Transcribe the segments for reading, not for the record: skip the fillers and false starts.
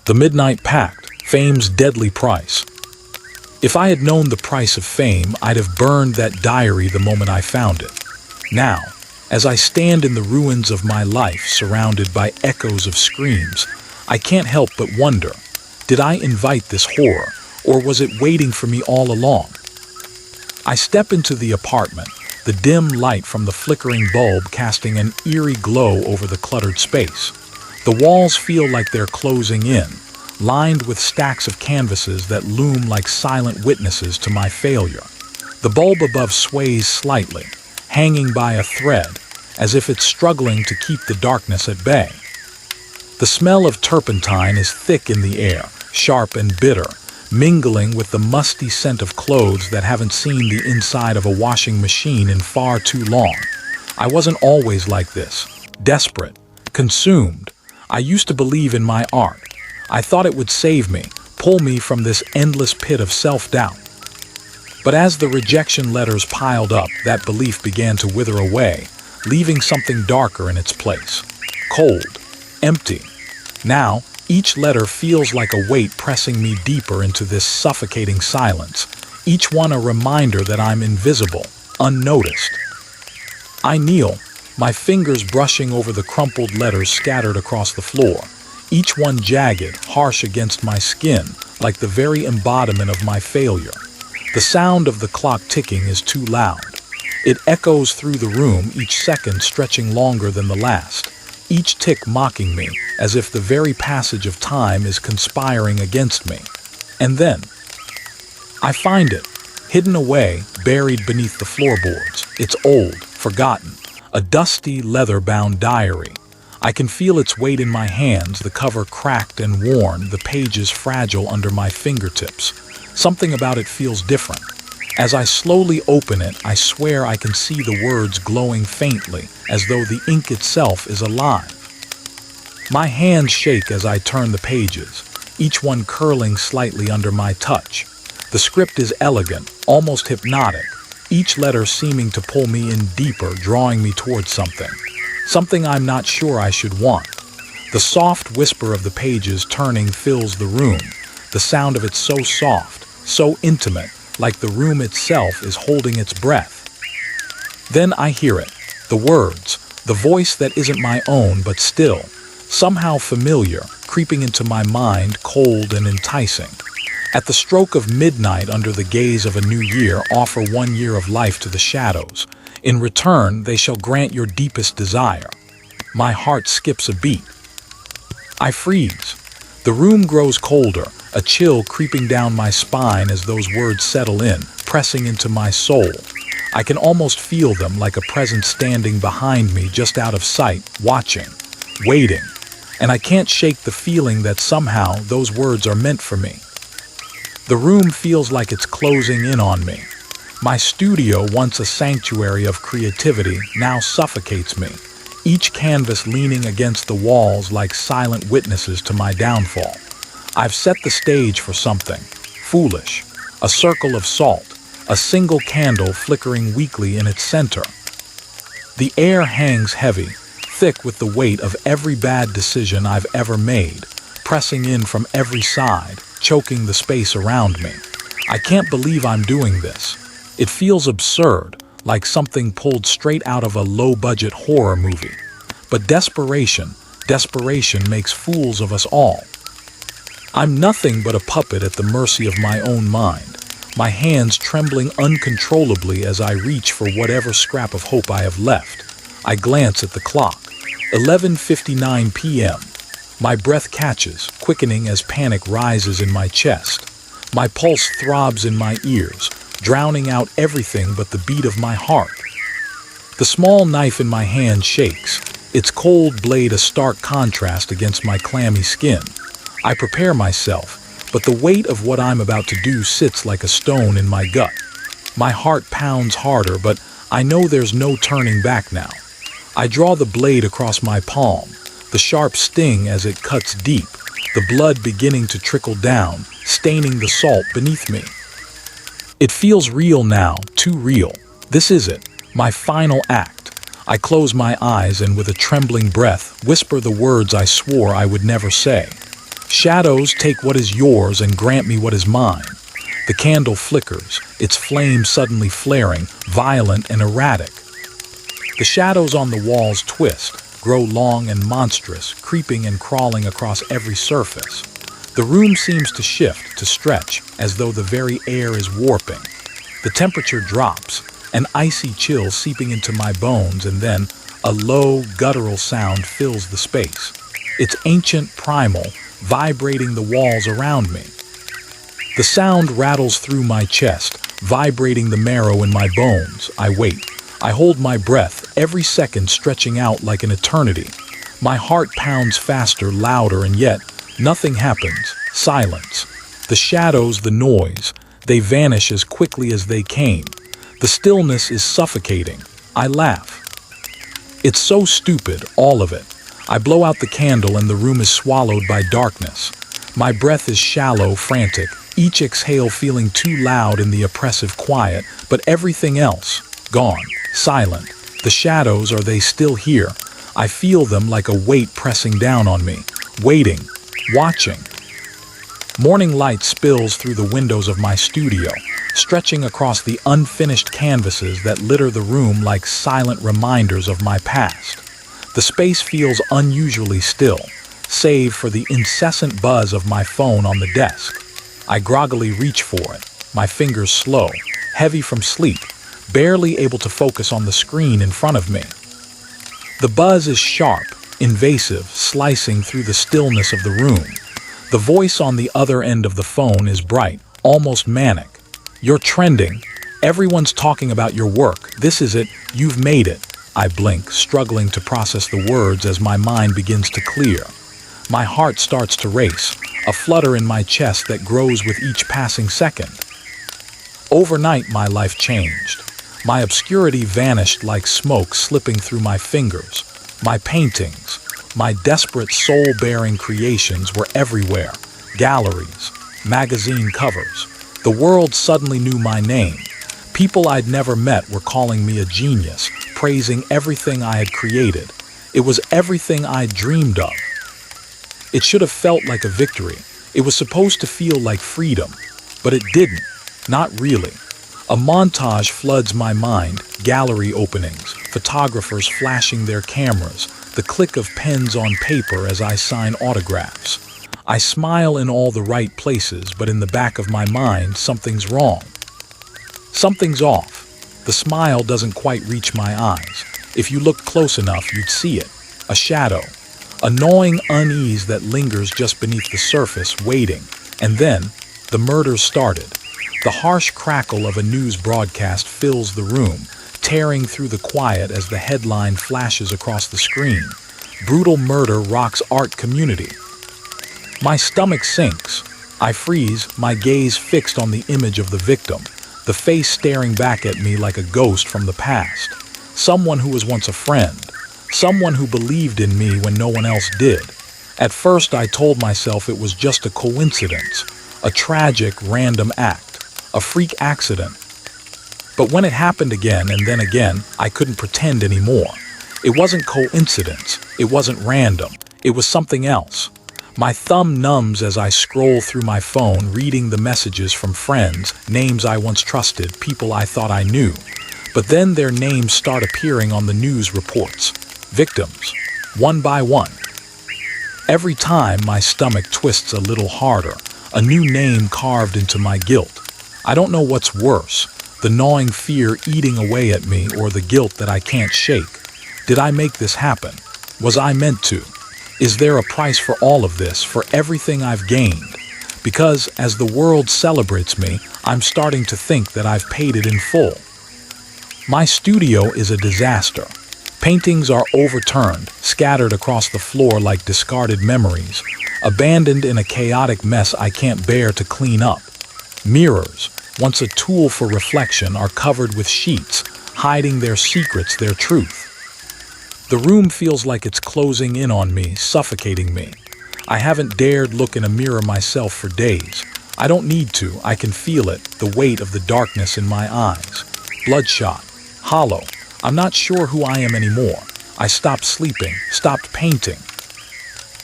The Midnight Pact, fame's deadly price. If I had known the price of fame, I'd have burned that diary the moment I found it. Now, as I stand in the ruins of my life surrounded by echoes of screams, I can't help but wonder, did I invite this horror, or was it waiting for me all along? I step into the apartment, the dim light from the flickering bulb casting an eerie glow over the cluttered space. The walls feel like they're closing in, lined with stacks of canvases that loom like silent witnesses to my failure. The bulb above sways slightly, hanging by a thread, as if it's struggling to keep the darkness at bay. The smell of turpentine is thick in the air, sharp and bitter, mingling with the musty scent of clothes that haven't seen the inside of a washing machine in far too long. I wasn't always like this, desperate, consumed. I used to believe in my art. I thought it would save me, pull me from this endless pit of self-doubt. But as the rejection letters piled up, that belief began to wither away, leaving something darker in its place. Cold, empty. Now, each letter feels like a weight pressing me deeper into this suffocating silence, each one a reminder that I'm invisible, unnoticed. I kneel, my fingers brushing over the crumpled letters scattered across the floor, each one jagged, harsh against my skin, like the very embodiment of my failure. The sound of the clock ticking is too loud. It echoes through the room, each second stretching longer than the last, each tick mocking me, as if the very passage of time is conspiring against me. And then, I find it, hidden away, buried beneath the floorboards. It's old, forgotten, a dusty, leather-bound diary. I can feel its weight in my hands, the cover cracked and worn, the pages fragile under my fingertips. Something about it feels different. As I slowly open it, I swear I can see the words glowing faintly, as though the ink itself is alive. My hands shake as I turn the pages, each one curling slightly under my touch. The script is elegant, almost hypnotic, each letter seeming to pull me in deeper, drawing me towards something I'm not sure I should want. The soft whisper of the pages turning fills the room, the sound of it so soft, so intimate, like the room itself is holding its breath. Then I hear it, the words, the voice that isn't my own but still, somehow familiar, creeping into my mind, cold and enticing. At the stroke of midnight, under the gaze of a new year, offer 1 year of life to the shadows. In return, they shall grant your deepest desire. My heart skips a beat. I freeze. The room grows colder, a chill creeping down my spine as those words settle in, pressing into my soul. I can almost feel them, like a presence standing behind me, just out of sight, watching, waiting. And I can't shake the feeling that somehow those words are meant for me. The room feels like it's closing in on me. My studio, once a sanctuary of creativity, now suffocates me, each canvas leaning against the walls like silent witnesses to my downfall. I've set the stage for something foolish, a circle of salt, a single candle flickering weakly in its center. The air hangs heavy, thick with the weight of every bad decision I've ever made, pressing in from every side, choking the space around me. I can't believe I'm doing this. It feels absurd, like something pulled straight out of a low-budget horror movie. But desperation makes fools of us all. I'm nothing but a puppet at the mercy of my own mind, my hands trembling uncontrollably as I reach for whatever scrap of hope I have left. I glance at the clock. 11:59 p.m. My breath catches, quickening as panic rises in my chest. My pulse throbs in my ears, drowning out everything but the beat of my heart. The small knife in my hand shakes, its cold blade a stark contrast against my clammy skin. I prepare myself, but the weight of what I'm about to do sits like a stone in my gut. My heart pounds harder, but I know there's no turning back now. I draw the blade across my palm, the sharp sting as it cuts deep, the blood beginning to trickle down, staining the salt beneath me. It feels real now, too real. This is it, my final act. I close my eyes and with a trembling breath, whisper the words I swore I would never say. Shadows, take what is yours and grant me what is mine. The candle flickers, its flame suddenly flaring, violent and erratic. The shadows on the walls twist, grow long and monstrous, creeping and crawling across every surface. The room seems to shift, to stretch, as though the very air is warping. The temperature drops, an icy chill seeping into my bones, and then a low, guttural sound fills the space. It's ancient, primal, vibrating the walls around me. The sound rattles through my chest, vibrating the marrow in my bones. I wait. I hold my breath, every second stretching out like an eternity. My heart pounds faster, louder, and yet nothing happens. Silence. The shadows, the noise, they vanish as quickly as they came. The stillness is suffocating. I laugh. It's so stupid, all of it. I blow out the candle and the room is swallowed by darkness. My breath is shallow, frantic, each exhale feeling too loud in the oppressive quiet, but everything else, gone, silent. The shadows, are they still here? I feel them like a weight pressing down on me, waiting, watching. Morning light spills through the windows of my studio, stretching across the unfinished canvases that litter the room like silent reminders of my past. The space feels unusually still, save for the incessant buzz of my phone on the desk. I groggily reach for it, my fingers slow, heavy from sleep, barely able to focus on the screen in front of me. The buzz is sharp, invasive, slicing through the stillness of the room. The voice on the other end of the phone is bright, almost manic. "You're trending. Everyone's talking about your work. This is it. You've made it." I blink, struggling to process the words as my mind begins to clear. My heart starts to race, a flutter in my chest that grows with each passing second. Overnight, my life changed. My obscurity vanished like smoke slipping through my fingers. My paintings, my desperate soul-bearing creations were everywhere. Galleries, magazine covers. The world suddenly knew my name. People I'd never met were calling me a genius, praising everything I had created. It was everything I'd dreamed of. It should have felt like a victory. It was supposed to feel like freedom, but it didn't. Not really. A montage floods my mind, gallery openings, photographers flashing their cameras, the click of pens on paper as I sign autographs. I smile in all the right places, but in the back of my mind, something's wrong. Something's off. The smile doesn't quite reach my eyes. If you looked close enough, you'd see it. A shadow. A gnawing unease that lingers just beneath the surface, waiting. And then, the murder started. The harsh crackle of a news broadcast fills the room, tearing through the quiet as the headline flashes across the screen. Brutal murder rocks art community. My stomach sinks. I freeze, my gaze fixed on the image of the victim, the face staring back at me like a ghost from the past. Someone who was once a friend. Someone who believed in me when no one else did. At first, I told myself it was just a coincidence, a tragic, random act, a freak accident. But when it happened again and then again, I couldn't pretend anymore. It wasn't coincidence. It wasn't random. It was something else. My thumb numbs as I scroll through my phone, reading the messages from friends, names I once trusted, people I thought I knew. But then their names start appearing on the news reports. Victims, one by one. Every time, my stomach twists a little harder, a new name carved into my guilt. I don't know what's worse, the gnawing fear eating away at me or the guilt that I can't shake. Did I make this happen? Was I meant to? Is there a price for all of this, for everything I've gained? Because as the world celebrates me, I'm starting to think that I've paid it in full. My studio is a disaster. Paintings are overturned, scattered across the floor like discarded memories, abandoned in a chaotic mess I can't bear to clean up. Mirrors, once a tool for reflection, are covered with sheets, hiding their secrets, their truth. The room feels like it's closing in on me, suffocating me. I haven't dared look in a mirror myself for days. I don't need to. I can feel it, the weight of the darkness in my eyes. Bloodshot, hollow. I'm not sure who I am anymore. I stopped sleeping, stopped painting.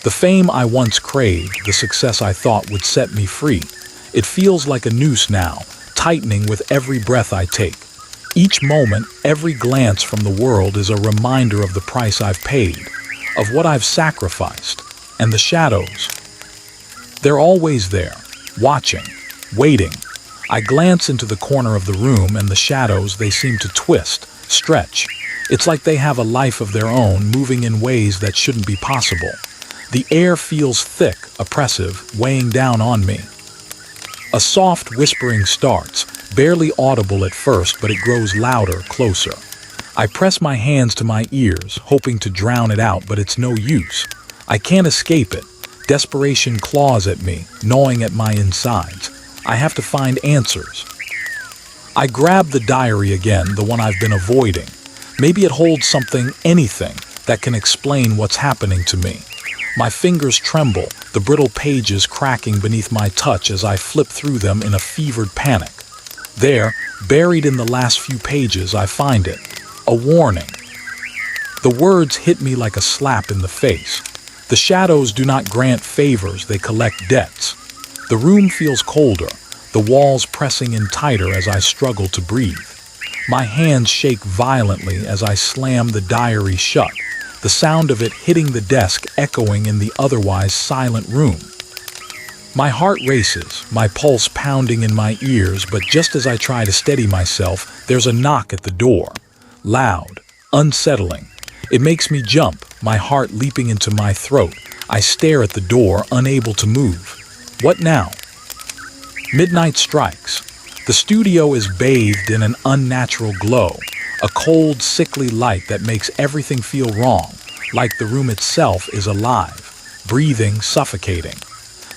The fame I once craved, the success I thought would set me free. It feels like a noose now, tightening with every breath I take. Each moment, every glance from the world is a reminder of the price I've paid, of what I've sacrificed, and the shadows. They're always there, watching, waiting. I glance into the corner of the room and the shadows, they seem to twist, stretch. It's like they have a life of their own, moving in ways that shouldn't be possible. The air feels thick, oppressive, weighing down on me. A soft whispering starts, barely audible at first, but it grows louder, closer. I press my hands to my ears, hoping to drown it out, but it's no use. I can't escape it. Desperation claws at me, gnawing at my insides. I have to find answers. I grab the diary again, the one I've been avoiding. Maybe it holds something, anything, that can explain what's happening to me. My fingers tremble, the brittle pages cracking beneath my touch as I flip through them in a fevered panic. There, buried in the last few pages, I find it. A warning. The words hit me like a slap in the face. The shadows do not grant favors, they collect debts. The room feels colder, the walls pressing in tighter as I struggle to breathe. My hands shake violently as I slam the diary shut, the sound of it hitting the desk echoing in the otherwise silent room. My heart races, my pulse pounding in my ears, but just as I try to steady myself, there's a knock at the door. Loud, unsettling. It makes me jump, my heart leaping into my throat. I stare at the door, unable to move. What now? Midnight strikes. The studio is bathed in an unnatural glow, a cold, sickly light that makes everything feel wrong, like the room itself is alive, breathing, suffocating.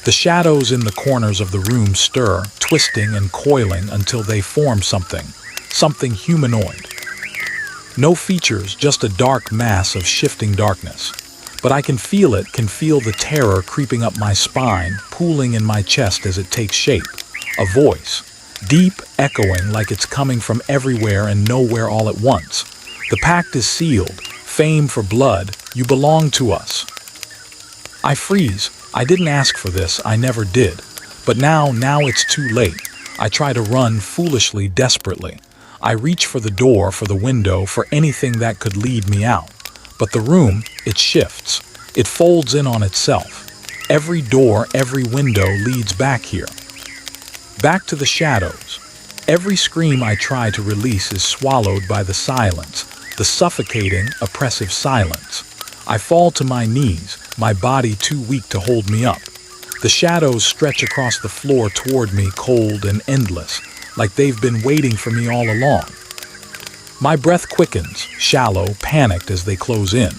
The shadows in the corners of the room stir, twisting and coiling until they form something humanoid. No features, just a dark mass of shifting darkness. But I can feel it, can feel the terror creeping up my spine, pooling in my chest as it takes shape. A voice, deep, echoing like it's coming from everywhere and nowhere all at once. The pact is sealed. Fame for blood, you belong to us. I freeze. I didn't ask for this, I never did. But now it's too late. I try to run foolishly, desperately. I reach for the door, for the window, for anything that could lead me out. But the room, it shifts. It folds in on itself. Every door, every window leads back here. Back to the shadows. Every scream I try to release is swallowed by the silence, the suffocating, oppressive silence. I fall to my knees, my body too weak to hold me up. The shadows stretch across the floor toward me, cold and endless, like they've been waiting for me all along. My breath quickens, shallow, panicked as they close in.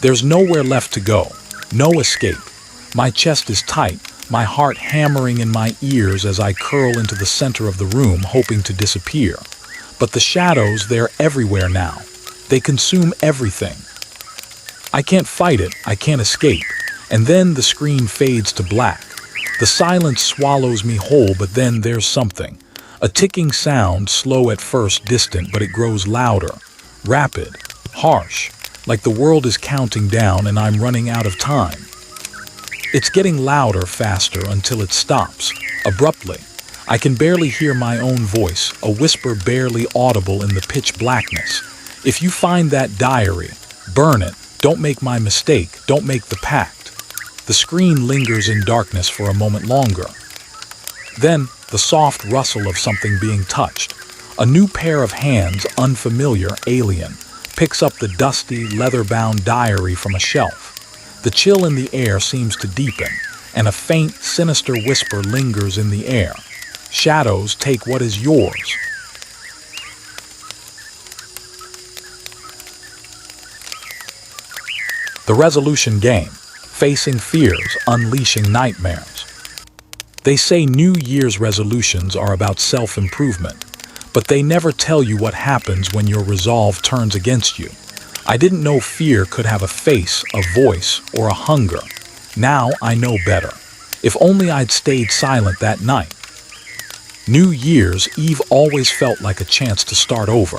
There's nowhere left to go, no escape. My chest is tight, my heart hammering in my ears as I curl into the center of the room, hoping to disappear. But the shadows, they're everywhere now. They consume everything. I can't fight it, I can't escape. And then the screen fades to black. The silence swallows me whole, but then there's something. A ticking sound, slow at first, distant, but it grows louder, rapid, harsh, like the world is counting down and I'm running out of time. It's getting louder, faster, until it stops, abruptly. I can barely hear my own voice, a whisper barely audible in the pitch blackness. If you find that diary, burn it. Don't make my mistake. Don't make the pact. The screen lingers in darkness for a moment longer. Then, the soft rustle of something being touched. A new pair of hands, unfamiliar, alien, picks up the dusty, leather-bound diary from a shelf. The chill in the air seems to deepen, and a faint, sinister whisper lingers in the air. Shadows, take what is yours. The resolution game. Facing fears, unleashing nightmares. They say New Year's resolutions are about self-improvement, but they never tell you what happens when your resolve turns against you. I didn't know fear could have a face, a voice, or a hunger. Now I know better. If only I'd stayed silent that night. New Year's Eve always felt like a chance to start over.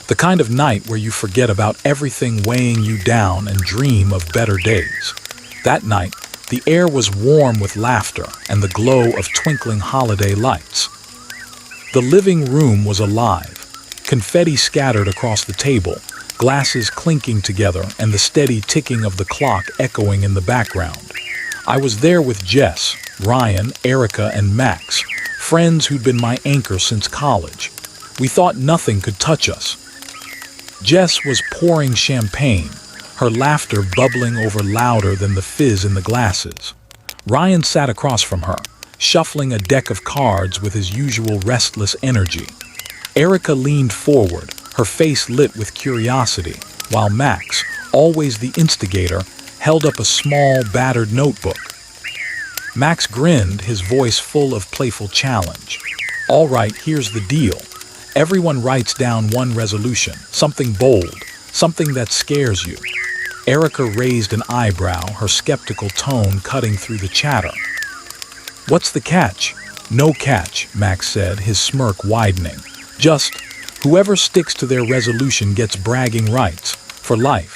The kind of night where you forget about everything weighing you down and dream of better days. That night, the air was warm with laughter and the glow of twinkling holiday lights. The living room was alive, confetti scattered across the table, glasses clinking together and the steady ticking of the clock echoing in the background. I was there with Jess, Ryan, Erica, and Max, friends who'd been my anchor since college. We thought nothing could touch us. Jess was pouring champagne, her laughter bubbling over louder than the fizz in the glasses. Ryan sat across from her, shuffling a deck of cards with his usual restless energy. Erica leaned forward, her face lit with curiosity, while Max, always the instigator, held up a small, battered notebook. Max grinned, his voice full of playful challenge. "All right, here's the deal. Everyone writes down one resolution, something bold, something that scares you." Erica raised an eyebrow, her skeptical tone cutting through the chatter. "What's the catch?" "No catch," Max said, his smirk widening. "Just, whoever sticks to their resolution gets bragging rights, for life."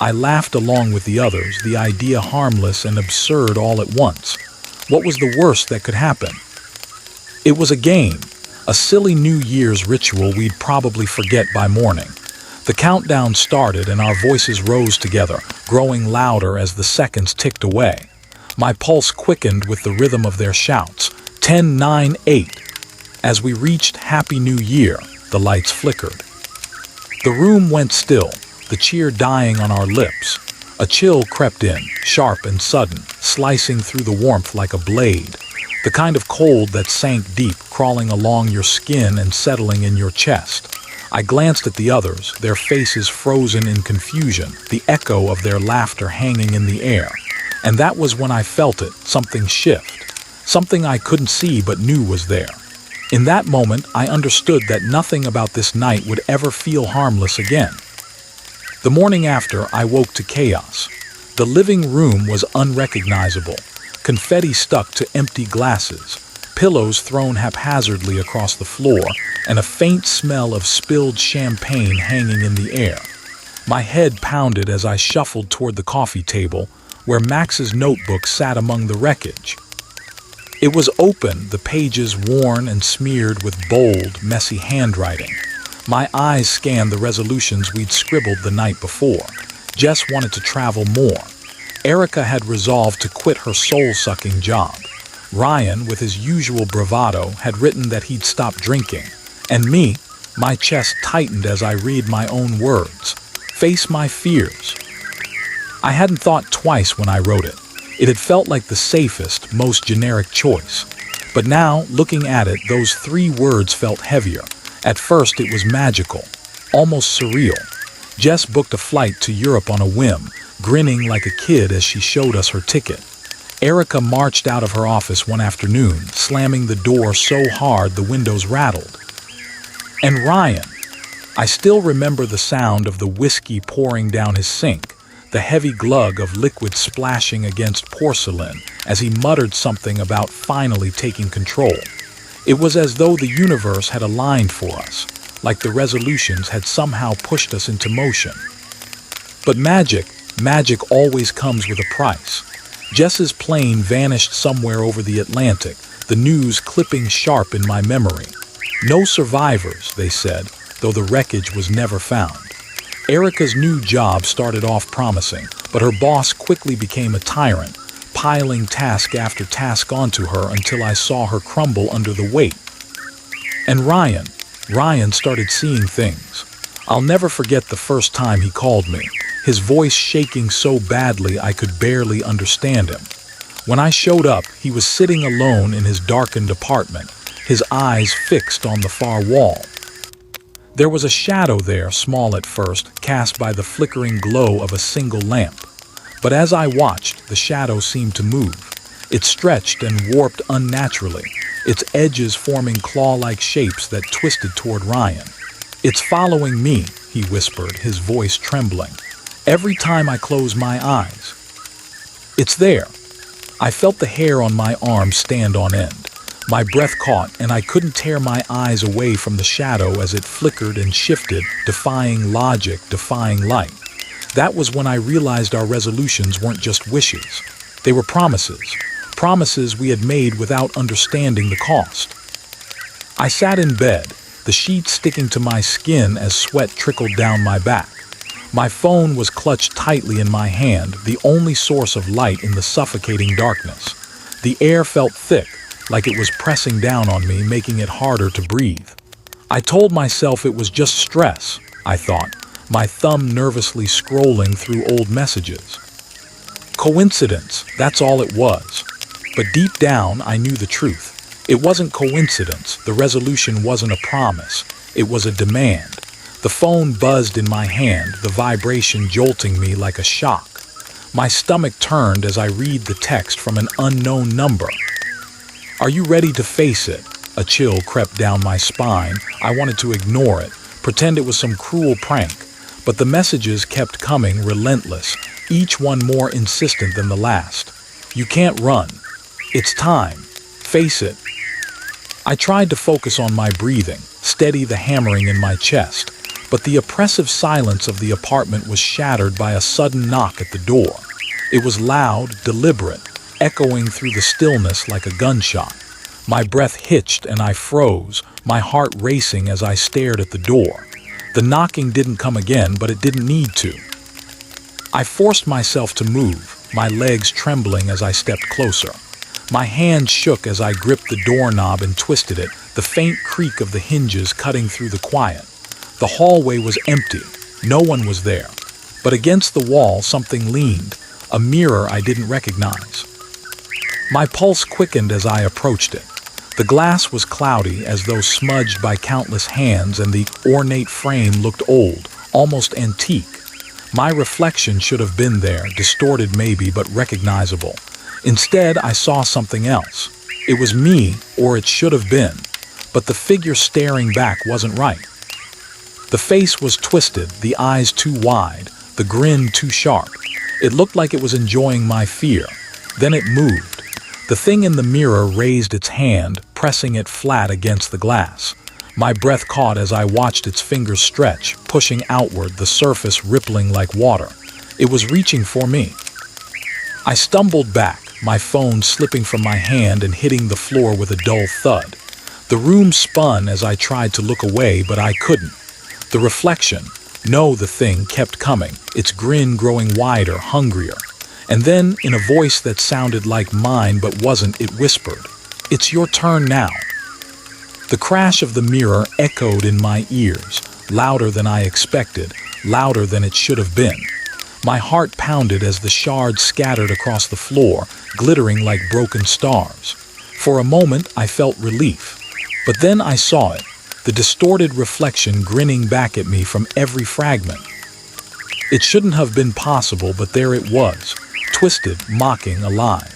I laughed along with the others, the idea harmless and absurd all at once. What was the worst that could happen? It was a game, a silly New Year's ritual we'd probably forget by morning. The countdown started and our voices rose together, growing louder as the seconds ticked away. My pulse quickened with the rhythm of their shouts. 10, 9, 8. As we reached Happy New Year, the lights flickered. The room went still, the cheer dying on our lips. A chill crept in, sharp and sudden, slicing through the warmth like a blade. The kind of cold that sank deep, crawling along your skin and settling in your chest. I glanced at the others, their faces frozen in confusion, the echo of their laughter hanging in the air. And that was when I felt it, something shift. Something I couldn't see but knew was there. In that moment, I understood that nothing about this night would ever feel harmless again. The morning after, I woke to chaos. The living room was unrecognizable. Confetti stuck to empty glasses, pillows thrown haphazardly across the floor, and a faint smell of spilled champagne hanging in the air. My head pounded as I shuffled toward the coffee table, where Max's notebook sat among the wreckage. It was open, the pages worn and smeared with bold, messy handwriting. My eyes scanned the resolutions we'd scribbled the night before. Jess wanted to travel more. Erica had resolved to quit her soul-sucking job. Ryan, with his usual bravado, had written that he'd stop drinking. And me, my chest tightened as I read my own words. Face my fears. I hadn't thought twice when I wrote it. It had felt like the safest, most generic choice. But now, looking at it, those 3 words felt heavier. At first, it was magical, almost surreal. Jess booked a flight to Europe on a whim, grinning like a kid as she showed us her ticket. Erica marched out of her office one afternoon, slamming the door so hard the windows rattled. And Ryan, I still remember the sound of the whiskey pouring down his sink, the heavy glug of liquid splashing against porcelain as he muttered something about finally taking control. It was as though the universe had aligned for us, like the resolutions had somehow pushed us into motion. But magic always comes with a price. Jess's plane vanished somewhere over the Atlantic, the news clipping sharp in my memory. No survivors, they said, though the wreckage was never found. Erica's new job started off promising, but her boss quickly became a tyrant, piling task after task onto her until I saw her crumble under the weight. And Ryan started seeing things. I'll never forget the first time he called me, his voice shaking so badly I could barely understand him. When I showed up, he was sitting alone in his darkened apartment, his eyes fixed on the far wall. There was a shadow there, small at first, cast by the flickering glow of a single lamp. But as I watched, the shadow seemed to move. It stretched and warped unnaturally, its edges forming claw-like shapes that twisted toward Ryan. "It's following me," he whispered, his voice trembling. "Every time I close my eyes. It's there." I felt the hair on my arm stand on end. My breath caught, and I couldn't tear my eyes away from the shadow as it flickered and shifted, defying logic, defying light. That was when I realized our resolutions weren't just wishes. They were promises. Promises we had made without understanding the cost. I sat in bed, the sheets sticking to my skin as sweat trickled down my back. My phone was clutched tightly in my hand, the only source of light in the suffocating darkness. The air felt thick, like it was pressing down on me, making it harder to breathe. I told myself it was just stress, I thought, my thumb nervously scrolling through old messages. Coincidence, that's all it was. But deep down, I knew the truth. It wasn't coincidence. The resolution wasn't a promise. It was a demand. The phone buzzed in my hand, the vibration jolting me like a shock. My stomach turned as I read the text from an unknown number. "Are you ready to face it?" A chill crept down my spine. I wanted to ignore it, pretend it was some cruel prank. But the messages kept coming, relentless, each one more insistent than the last. "You can't run. It's time. Face it." I tried to focus on my breathing, steady the hammering in my chest, but the oppressive silence of the apartment was shattered by a sudden knock at the door. It was loud, deliberate, echoing through the stillness like a gunshot. My breath hitched and I froze, my heart racing as I stared at the door. The knocking didn't come again, but it didn't need to. I forced myself to move, my legs trembling as I stepped closer. My hand shook as I gripped the doorknob and twisted it, the faint creak of the hinges cutting through the quiet. The hallway was empty. No one was there. But against the wall, something leaned, a mirror I didn't recognize. My pulse quickened as I approached it. The glass was cloudy, as though smudged by countless hands, and the ornate frame looked old, almost antique. My reflection should have been there, distorted maybe, but recognizable. Instead, I saw something else. It was me, or it should have been, but the figure staring back wasn't right. The face was twisted, the eyes too wide, the grin too sharp. It looked like it was enjoying my fear. Then it moved. The thing in the mirror raised its hand, pressing it flat against the glass. My breath caught as I watched its fingers stretch, pushing outward, the surface rippling like water. It was reaching for me. I stumbled back, my phone slipping from my hand and hitting the floor with a dull thud. The room spun as I tried to look away, but I couldn't. The reflection, no, the thing, kept coming, its grin growing wider, hungrier. And then, in a voice that sounded like mine but wasn't, it whispered, "It's your turn now." The crash of the mirror echoed in my ears, louder than I expected, louder than it should have been. My heart pounded as the shards scattered across the floor, glittering like broken stars. For a moment, I felt relief. But then I saw it, the distorted reflection grinning back at me from every fragment. It shouldn't have been possible, but there it was, twisted, mocking, alive.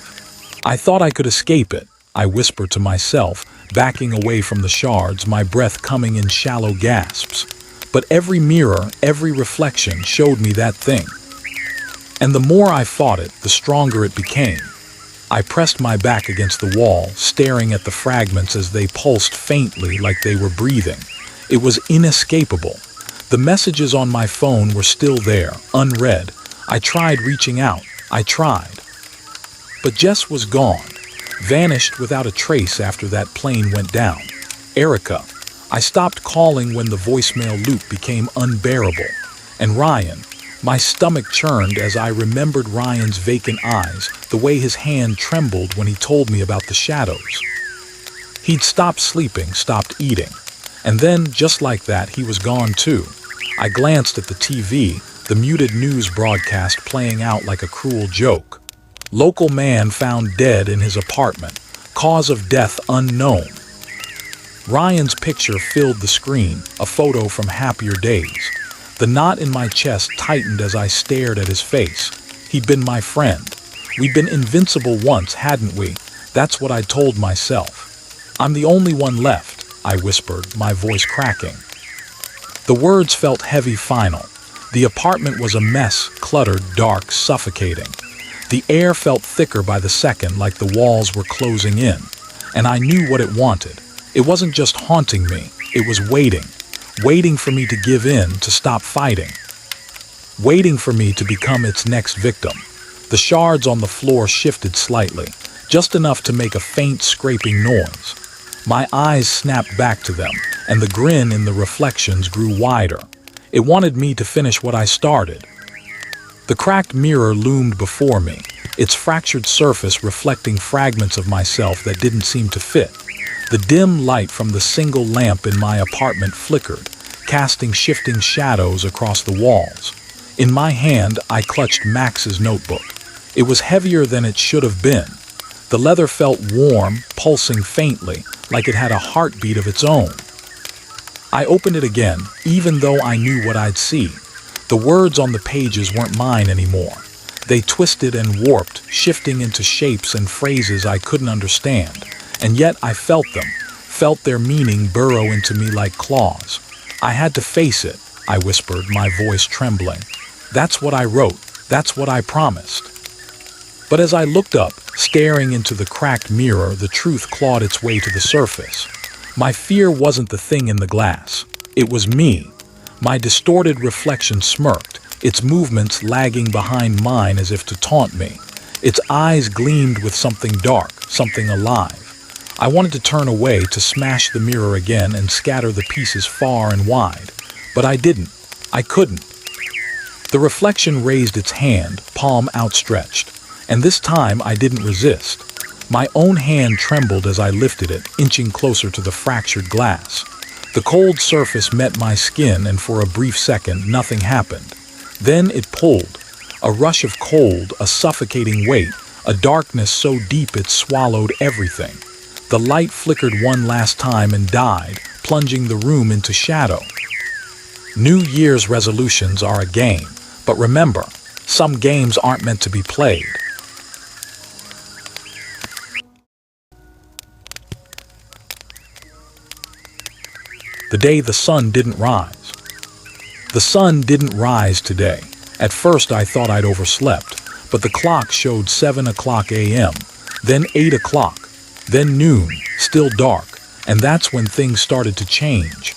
I thought I could escape it, I whispered to myself, backing away from the shards, my breath coming in shallow gasps. But every mirror, every reflection showed me that thing. And the more I fought it, the stronger it became. I pressed my back against the wall, staring at the fragments as they pulsed faintly like they were breathing. It was inescapable. The messages on my phone were still there, unread. I tried reaching out. I tried. But Jess was gone, vanished without a trace after that plane went down. Erica. I stopped calling when the voicemail loop became unbearable. And Ryan. My stomach churned as I remembered Ryan's vacant eyes, the way his hand trembled when he told me about the shadows. He'd stopped sleeping, stopped eating. And then, just like that, he was gone too. I glanced at the TV, the muted news broadcast playing out like a cruel joke. Local man found dead in his apartment. Cause of death unknown. Ryan's picture filled the screen, a photo from happier days. The knot in my chest tightened as I stared at his face. He'd been my friend. We'd been invincible once, hadn't we? That's what I told myself. "I'm the only one left," I whispered, my voice cracking. The words felt heavy, final. The apartment was a mess, cluttered, dark, suffocating. The air felt thicker by the second, like the walls were closing in. And I knew what it wanted. It wasn't just haunting me, it was waiting for me to give in, to stop fighting. waiting for me to become its next victim. The shards on the floor shifted slightly, just enough to make a faint scraping noise. My eyes snapped back to them, and the grin in the reflections grew wider. It wanted me to finish what I started. The cracked mirror loomed before me, its fractured surface reflecting fragments of myself that didn't seem to fit. The dim light from the single lamp in my apartment flickered, casting shifting shadows across the walls. In my hand, I clutched Max's notebook. It was heavier than it should have been. The leather felt warm, pulsing faintly, like it had a heartbeat of its own. I opened it again, even though I knew what I'd see. The words on the pages weren't mine anymore. They twisted and warped, shifting into shapes and phrases I couldn't understand. And yet I felt them, felt their meaning burrow into me like claws. I had to face it, I whispered, my voice trembling. That's what I wrote. That's what I promised. But as I looked up, staring into the cracked mirror, the truth clawed its way to the surface. My fear wasn't the thing in the glass. It was me. My distorted reflection smirked, its movements lagging behind mine as if to taunt me. Its eyes gleamed with something dark, something alive. I wanted to turn away, to smash the mirror again and scatter the pieces far and wide. But I didn't. I couldn't. The reflection raised its hand, palm outstretched. And this time I didn't resist. My own hand trembled as I lifted it, inching closer to the fractured glass. The cold surface met my skin, and for a brief second nothing happened. Then it pulled. A rush of cold, a suffocating weight, a darkness so deep it swallowed everything. The light flickered one last time and died, plunging the room into shadow. New Year's resolutions are a game, but remember, some games aren't meant to be played. The day the sun didn't rise. The sun didn't rise today. At first I thought I'd overslept, but the clock showed 7 o'clock a.m., then 8 o'clock, then noon, still dark, and that's when things started to change.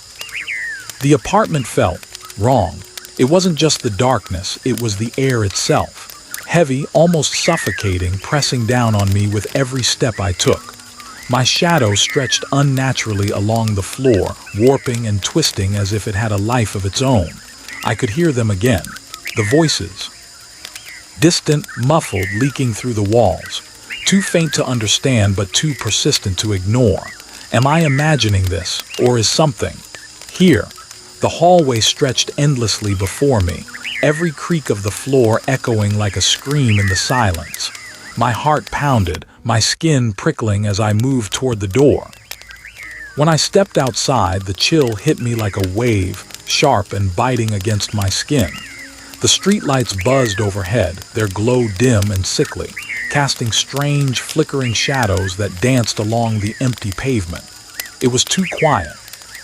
The apartment felt wrong. It wasn't just the darkness, it was the air itself. Heavy, almost suffocating, pressing down on me with every step I took. My shadow stretched unnaturally along the floor, warping and twisting as if it had a life of its own. I could hear them again. The voices. Distant, muffled, leaking through the walls. Too faint to understand, but too persistent to ignore. Am I imagining this, or is something here? The hallway stretched endlessly before me, every creak of the floor echoing like a scream in the silence. My heart pounded, my skin prickling as I moved toward the door. When I stepped outside, the chill hit me like a wave, sharp and biting against my skin. The streetlights buzzed overhead, their glow dim and sickly, casting strange, flickering shadows that danced along the empty pavement. It was too quiet,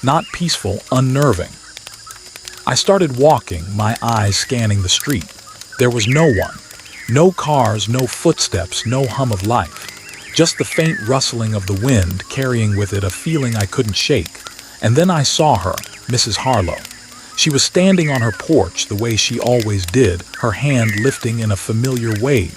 not peaceful, unnerving. I started walking, my eyes scanning the street. There was no one. No cars, no footsteps, no hum of life. Just the faint rustling of the wind, carrying with it a feeling I couldn't shake. And then I saw her, Mrs. Harlow. She was standing on her porch the way she always did, her hand lifting in a familiar wave.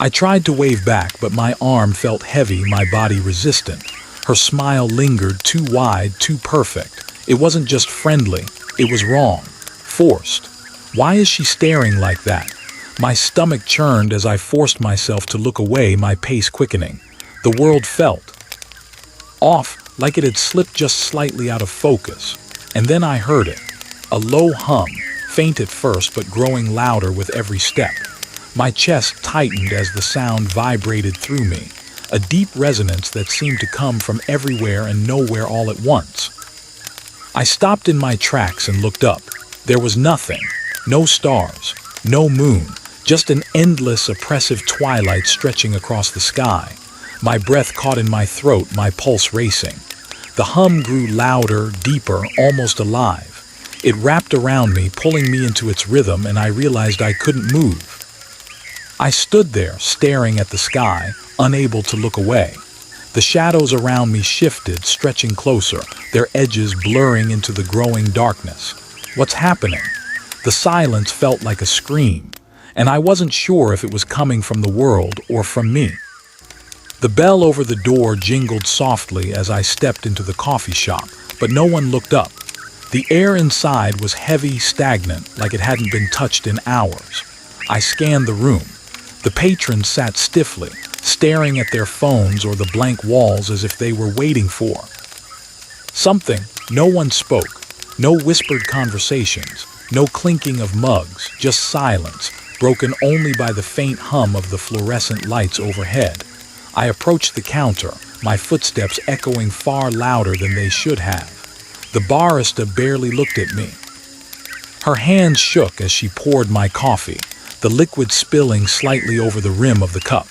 I tried to wave back, but my arm felt heavy, my body resistant. Her smile lingered, too wide, too perfect. It wasn't just friendly, it was wrong, forced. Why is she staring like that? My stomach churned as I forced myself to look away, my pace quickening. The world felt off, like it had slipped just slightly out of focus. And then I heard it. A low hum, faint at first but growing louder with every step. My chest tightened as the sound vibrated through me, a deep resonance that seemed to come from everywhere and nowhere all at once. I stopped in my tracks and looked up. There was nothing. No stars, no moon, just an endless, oppressive twilight stretching across the sky. My breath caught in my throat, my pulse racing. The hum grew louder, deeper, almost alive. It wrapped around me, pulling me into its rhythm, and I realized I couldn't move. I stood there, staring at the sky, unable to look away. The shadows around me shifted, stretching closer, their edges blurring into the growing darkness. What's happening? The silence felt like a scream, and I wasn't sure if it was coming from the world or from me. The bell over the door jingled softly as I stepped into the coffee shop, but no one looked up. The air inside was heavy, stagnant, like it hadn't been touched in hours. I scanned the room. The patrons sat stiffly, staring at their phones or the blank walls as if they were waiting for something. No one spoke. No whispered conversations. No clinking of mugs. Just silence, broken only by the faint hum of the fluorescent lights overhead. I approached the counter, my footsteps echoing far louder than they should have. The barista barely looked at me. Her hands shook as she poured my coffee, the liquid spilling slightly over the rim of the cup.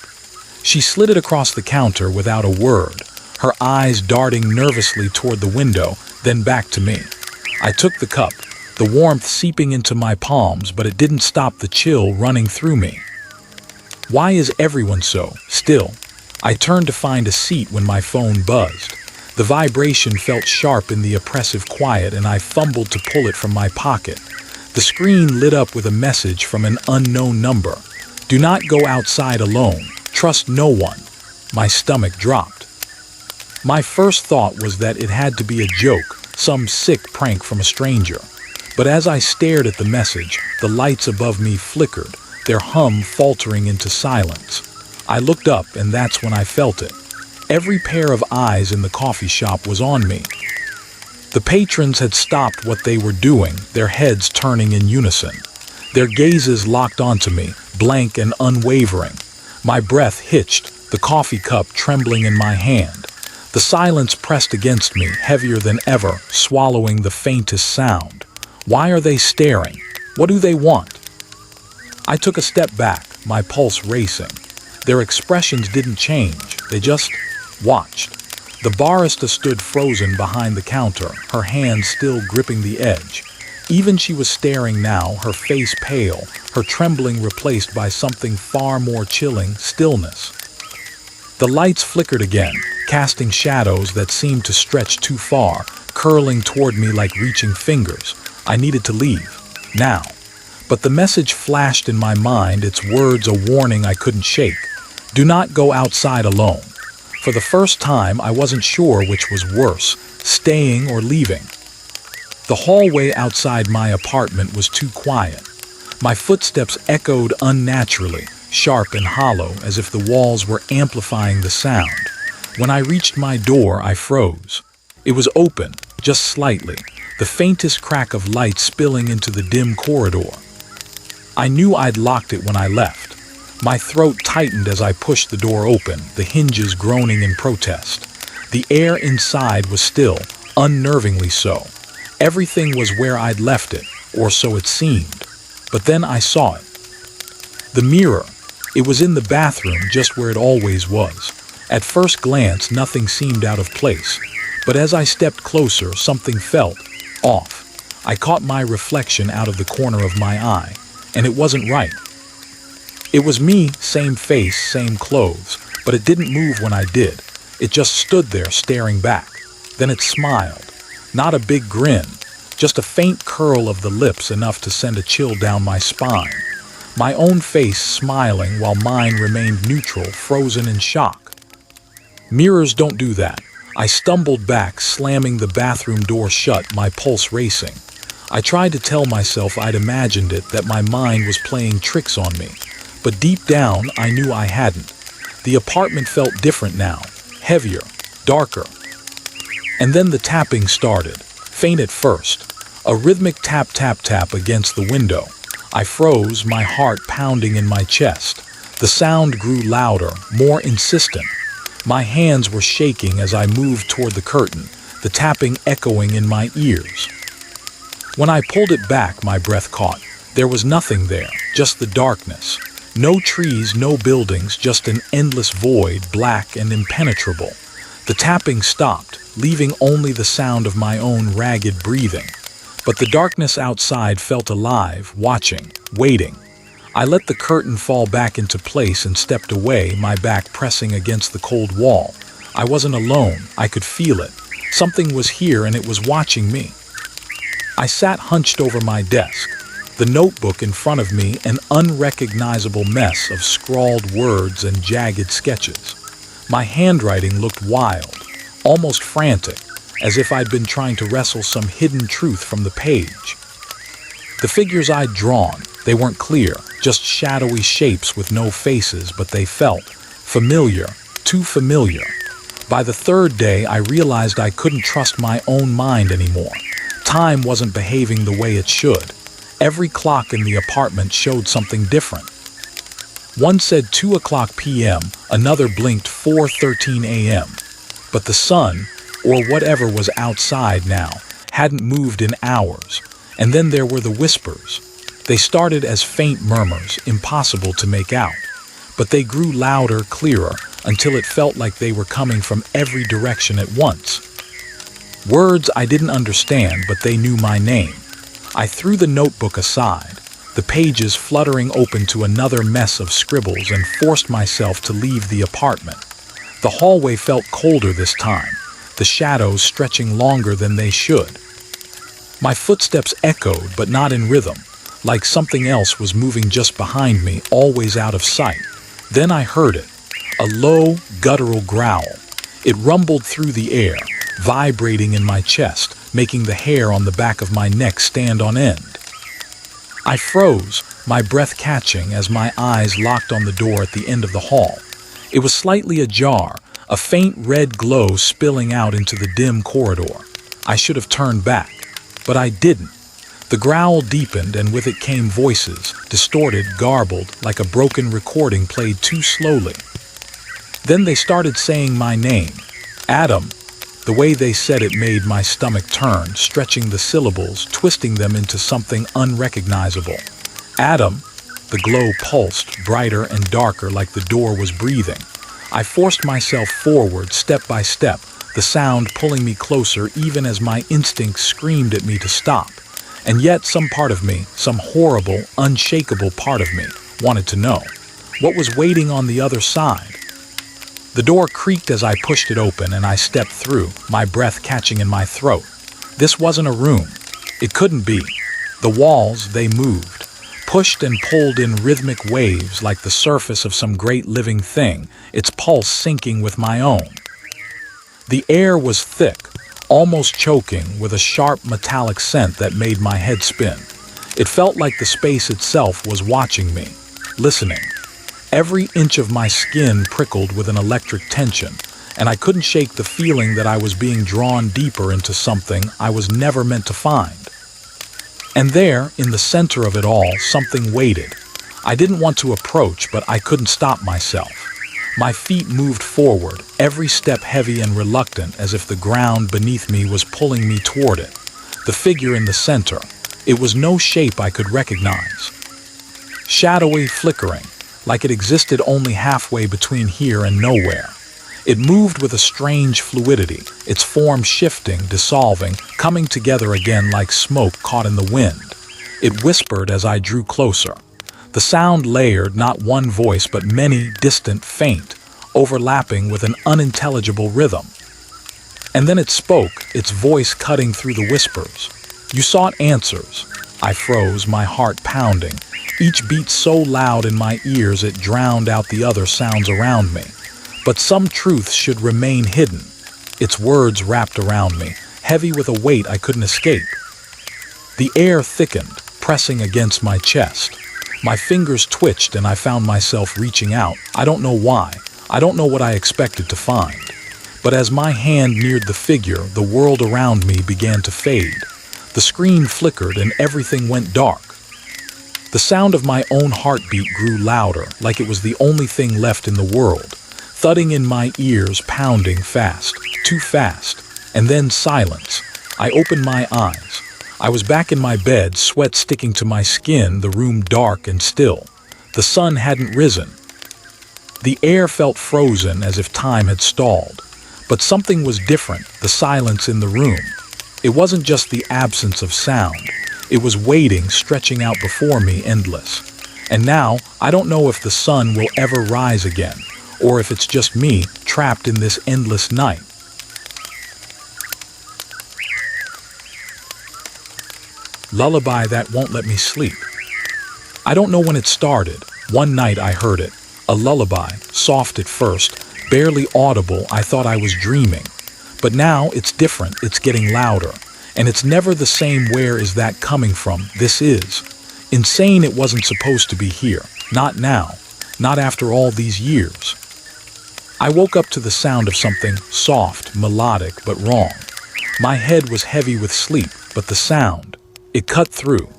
She slid it across the counter without a word, her eyes darting nervously toward the window, then back to me. I took the cup, the warmth seeping into my palms, but it didn't stop the chill running through me. Why is everyone so still? I turned to find a seat when my phone buzzed. The vibration felt sharp in the oppressive quiet, and I fumbled to pull it from my pocket. The screen lit up with a message from an unknown number. "Do not go outside alone. Trust no one." My stomach dropped. My first thought was that it had to be a joke, some sick prank from a stranger. But as I stared at the message, the lights above me flickered, their hum faltering into silence. I looked up, and that's when I felt it. Every pair of eyes in the coffee shop was on me. The patrons had stopped what they were doing, their heads turning in unison. Their gazes locked onto me, blank and unwavering. My breath hitched, the coffee cup trembling in my hand. The silence pressed against me, heavier than ever, swallowing the faintest sound. Why are they staring? What do they want? I took a step back, my pulse racing. Their expressions didn't change, they just watched. The barista stood frozen behind the counter, her hands still gripping the edge. Even she was staring now, her face pale, her trembling replaced by something far more chilling, stillness. The lights flickered again, casting shadows that seemed to stretch too far, curling toward me like reaching fingers. I needed to leave, now. But the message flashed in my mind, its words a warning I couldn't shake. Do not go outside alone. For the first time, I wasn't sure which was worse, staying or leaving. The hallway outside my apartment was too quiet. My footsteps echoed unnaturally, sharp and hollow, as if the walls were amplifying the sound. When I reached my door, I froze. It was open, just slightly, the faintest crack of light spilling into the dim corridor. I knew I'd locked it when I left. My throat tightened as I pushed the door open, the hinges groaning in protest. The air inside was still, unnervingly so. Everything was where I'd left it, or so it seemed. But then I saw it. The mirror. It was in the bathroom, just where it always was. At first glance, nothing seemed out of place. But as I stepped closer, something felt off. I caught my reflection out of the corner of my eye, and it wasn't right. It was me, same face, same clothes, but it didn't move when I did. It just stood there staring back. Then it smiled. Not a big grin, just a faint curl of the lips, enough to send a chill down my spine. My own face smiling while mine remained neutral, frozen in shock. Mirrors don't do that. I stumbled back, slamming the bathroom door shut, my pulse racing. I tried to tell myself I'd imagined it, that my mind was playing tricks on me. But deep down, I knew I hadn't. The apartment felt different now, heavier, darker. And then the tapping started, faint at first, a rhythmic tap tap tap against the window. I froze, my heart pounding in my chest. The sound grew louder, more insistent. My hands were shaking as I moved toward the curtain, the tapping echoing in my ears. When I pulled it back, my breath caught. There was nothing there, just the darkness. No trees, no buildings, just an endless void, black and impenetrable. The tapping stopped, leaving only the sound of my own ragged breathing. But the darkness outside felt alive, watching, waiting. I let the curtain fall back into place and stepped away, my back pressing against the cold wall. I wasn't alone, I could feel it. Something was here and it was watching me. I sat hunched over my desk. The notebook in front of me, an unrecognizable mess of scrawled words and jagged sketches. My handwriting looked wild, almost frantic, as if I'd been trying to wrestle some hidden truth from the page. The figures I'd drawn, they weren't clear, just shadowy shapes with no faces, but they felt familiar, too familiar. By the third day, I realized I couldn't trust my own mind anymore. Time wasn't behaving the way it should. Every clock in the apartment showed something different. One said 2 p.m., another blinked 4:13 a.m. But the sun, or whatever was outside now, hadn't moved in hours. And then there were the whispers. They started as faint murmurs, impossible to make out. But they grew louder, clearer, until it felt like they were coming from every direction at once. Words I didn't understand, but they knew my name. I threw the notebook aside, the pages fluttering open to another mess of scribbles, and forced myself to leave the apartment. The hallway felt colder this time, the shadows stretching longer than they should. My footsteps echoed, but not in rhythm, like something else was moving just behind me, always out of sight. Then I heard it, a low, guttural growl. It rumbled through the air, vibrating in my chest, making the hair on the back of my neck stand on end. I froze, my breath catching as my eyes locked on the door at the end of the hall. It was slightly ajar, a faint red glow spilling out into the dim corridor. I should have turned back, but I didn't. The growl deepened, and with it came voices, distorted, garbled, like a broken recording played too slowly. Then they started saying my name, Adam. The way they said it made my stomach turn, stretching the syllables, twisting them into something unrecognizable. Adam. The glow pulsed, brighter and darker, like the door was breathing. I forced myself forward, step by step, the sound pulling me closer even as my instincts screamed at me to stop. And yet some part of me, some horrible, unshakable part of me, wanted to know what was waiting on the other side. The door creaked as I pushed it open, and I stepped through, my breath catching in my throat. This wasn't a room. It couldn't be. The walls, they moved, pushed and pulled in rhythmic waves like the surface of some great living thing, its pulse syncing with my own. The air was thick, almost choking, with a sharp metallic scent that made my head spin. It felt like the space itself was watching me, listening. Every inch of my skin prickled with an electric tension, and I couldn't shake the feeling that I was being drawn deeper into something I was never meant to find. And there, in the center of it all, something waited. I didn't want to approach, but I couldn't stop myself. My feet moved forward, every step heavy and reluctant, as if the ground beneath me was pulling me toward it. The figure in the center. It was no shape I could recognize. Shadowy, flickering, like it existed only halfway between here and nowhere. It moved with a strange fluidity, its form shifting, dissolving, coming together again like smoke caught in the wind. It whispered as I drew closer. The sound layered, not one voice but many, distant, faint, overlapping with an unintelligible rhythm. And then it spoke, its voice cutting through the whispers. You sought answers. I froze, my heart pounding, each beat so loud in my ears it drowned out the other sounds around me. But some truth should remain hidden. Its words wrapped around me, heavy with a weight I couldn't escape. The air thickened, pressing against my chest. My fingers twitched and I found myself reaching out. I don't know why. I don't know what I expected to find. But as my hand neared the figure, the world around me began to fade. The screen flickered and everything went dark. The sound of my own heartbeat grew louder, like it was the only thing left in the world, thudding in my ears, pounding fast, too fast, and then silence. I opened my eyes. I was back in my bed, sweat sticking to my skin, the room dark and still. The sun hadn't risen. The air felt frozen, as if time had stalled. But something was different, the silence in the room. It wasn't just the absence of sound. It was waiting, stretching out before me, endless. And now, I don't know if the sun will ever rise again, or if it's just me, trapped in this endless night. lullaby that won't let me sleep. I don't know when it started. One night I heard it. A lullaby, soft at first, barely audible. I thought I was dreaming. But now it's different. It's getting louder. And it's never the same. Where is that coming from? This is insane. It wasn't supposed to be here. Not now. Not after all these years. I woke up to the sound of something soft, melodic, but wrong. My head was heavy with sleep, but the sound, it cut through.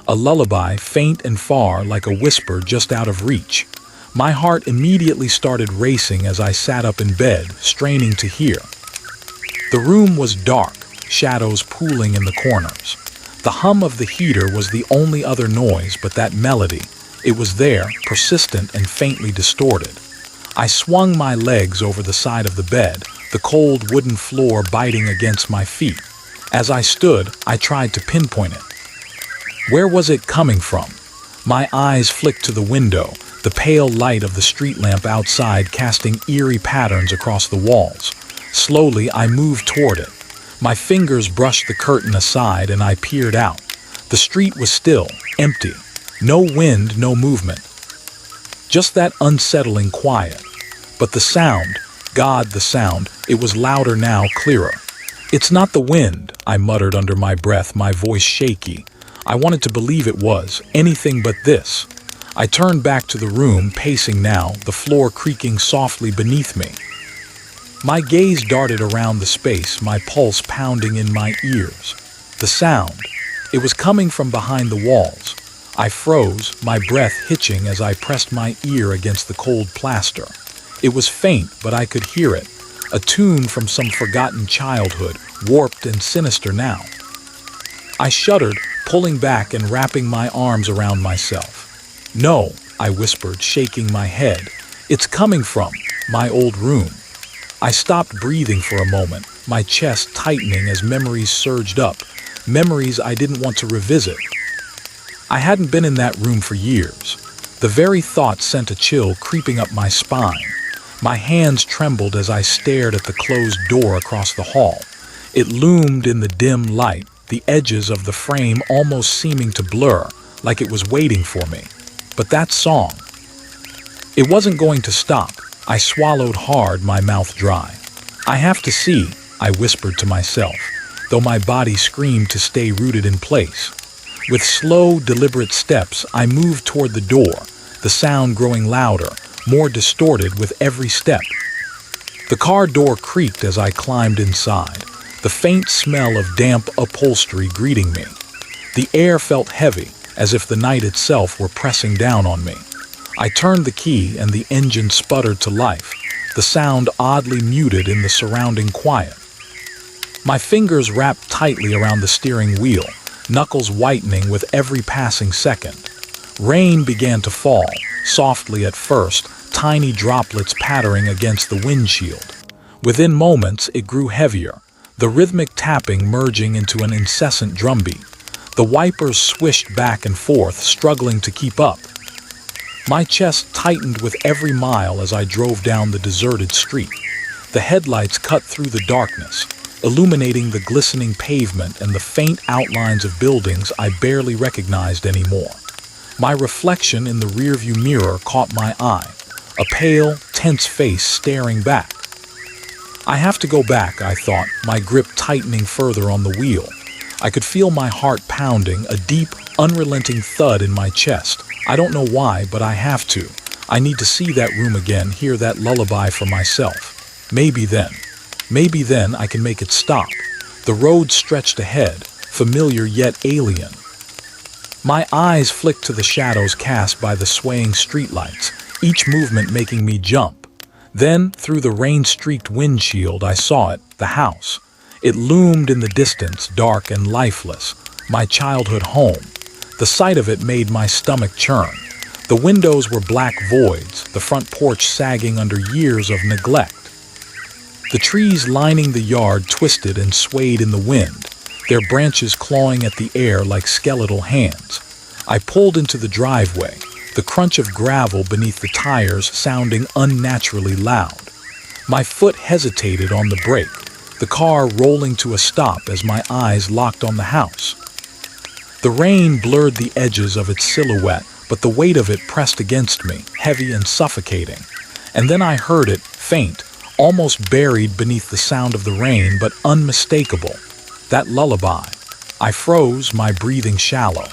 A lullaby, faint and far, like a whisper just out of reach. My heart immediately started racing as I sat up in bed, straining to hear. The room was dark, shadows pooling in the corners. The hum of the heater was the only other noise, but that melody, it was there, persistent and faintly distorted. I swung my legs over the side of the bed, the cold wooden floor biting against my feet. As I stood, I tried to pinpoint it. Where was it coming from? My eyes flicked to the window, the pale light of the street lamp outside casting eerie patterns across the walls. Slowly, I moved toward it. My fingers brushed the curtain aside and I peered out. The street was still, empty. No wind, no movement. Just that unsettling quiet. But the sound, God, the sound, it was louder now, clearer. It's not the wind, I muttered under my breath, my voice shaky. I wanted to believe it was anything but this. I turned back to the room, pacing now, the floor creaking softly beneath me. My gaze darted around the space, my pulse pounding in my ears. The sound, it was coming from behind the walls. I froze, my breath hitching as I pressed my ear against the cold plaster. It was faint, but I could hear it, a tune from some forgotten childhood, warped and sinister now. I shuddered, pulling back and wrapping my arms around myself. No, I whispered, shaking my head. It's coming from my old room. I stopped breathing for a moment, my chest tightening as memories surged up, memories I didn't want to revisit. I hadn't been in that room for years. The very thought sent a chill creeping up my spine. My hands trembled as I stared at the closed door across the hall. It loomed in the dim light, the edges of the frame almost seeming to blur, like it was waiting for me. But that song, it wasn't going to stop. I swallowed hard, my mouth dry. I have to see, I whispered to myself, though my body screamed to stay rooted in place. With slow, deliberate steps, I moved toward the door, the sound growing louder, more distorted with every step. The car door creaked as I climbed inside, the faint smell of damp upholstery greeting me. The air felt heavy, as if the night itself were pressing down on me. I turned the key and the engine sputtered to life, the sound oddly muted in the surrounding quiet. My fingers wrapped tightly around the steering wheel, knuckles whitening with every passing second. Rain began to fall, softly at first, tiny droplets pattering against the windshield. Within moments, it grew heavier, the rhythmic tapping merging into an incessant drumbeat. The wipers swished back and forth, struggling to keep up. My chest tightened with every mile as I drove down the deserted street. The headlights cut through the darkness, illuminating the glistening pavement and the faint outlines of buildings I barely recognized anymore. My reflection in the rearview mirror caught my eye, a pale, tense face staring back. I have to go back, I thought, my grip tightening further on the wheel. I could feel my heart pounding, a deep, unrelenting thud in my chest. I don't know why, but I have to. I need to see that room again, hear that lullaby for myself. Maybe then I can make it stop. The road stretched ahead, familiar yet alien. My eyes flicked to the shadows cast by the swaying streetlights, each movement making me jump. Then, through the rain-streaked windshield, I saw it, the house. It loomed in the distance, dark and lifeless, my childhood home. The sight of it made my stomach churn. The windows were black voids, the front porch sagging under years of neglect. The trees lining the yard twisted and swayed in the wind, their branches clawing at the air like skeletal hands. I pulled into the driveway, the crunch of gravel beneath the tires sounding unnaturally loud. My foot hesitated on the brake, the car rolling to a stop as my eyes locked on the house. The rain blurred the edges of its silhouette, but the weight of it pressed against me, heavy and suffocating. And then I heard it, faint, almost buried beneath the sound of the rain, but unmistakable. That lullaby. I froze, my breathing shallow.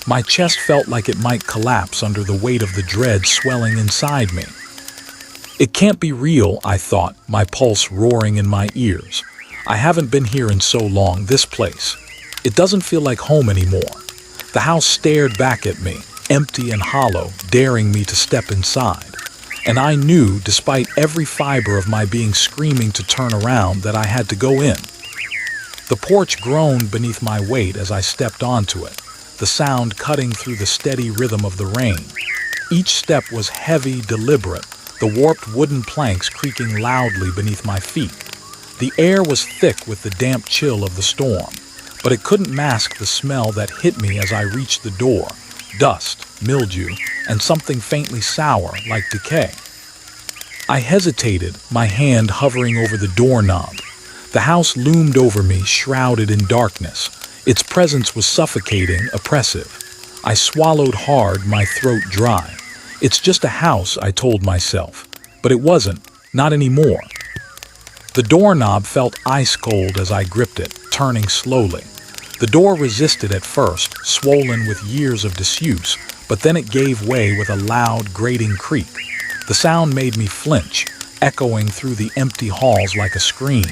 My chest felt like it might collapse under the weight of the dread swelling inside me. It can't be real, I thought, my pulse roaring in my ears. I haven't been here in so long, this place. It doesn't feel like home anymore. The house stared back at me, empty and hollow, daring me to step inside. And I knew, despite every fiber of my being screaming to turn around, that I had to go in. The porch groaned beneath my weight as I stepped onto it, the sound cutting through the steady rhythm of the rain. Each step was heavy, deliberate, the warped wooden planks creaking loudly beneath my feet. The air was thick with the damp chill of the storm, but it couldn't mask the smell that hit me as I reached the door. Dust, mildew, and something faintly sour like decay. I hesitated, my hand hovering over the doorknob. The house loomed over me, shrouded in darkness. Its presence was suffocating, oppressive. I swallowed hard, my throat dry. It's just a house, I told myself. But it wasn't, not anymore. The doorknob felt ice-cold as I gripped it, turning slowly. The door resisted at first, swollen with years of disuse, but then it gave way with a loud, grating creak. The sound made me flinch, echoing through the empty halls like a scream.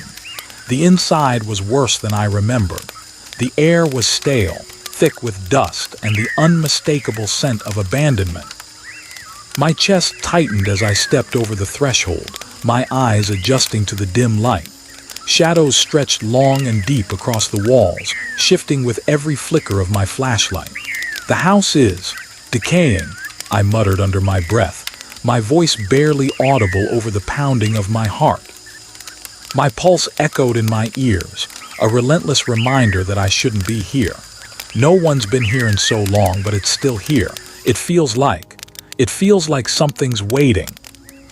The inside was worse than I remembered. The air was stale, thick with dust and the unmistakable scent of abandonment. My chest tightened as I stepped over the threshold, my eyes adjusting to the dim light. Shadows stretched long and deep across the walls, shifting with every flicker of my flashlight. The house is decaying, I muttered under my breath, my voice barely audible over the pounding of my heart. My pulse echoed in my ears, a relentless reminder that I shouldn't be here. No one's been here in so long, but it's still here. It feels like something's waiting.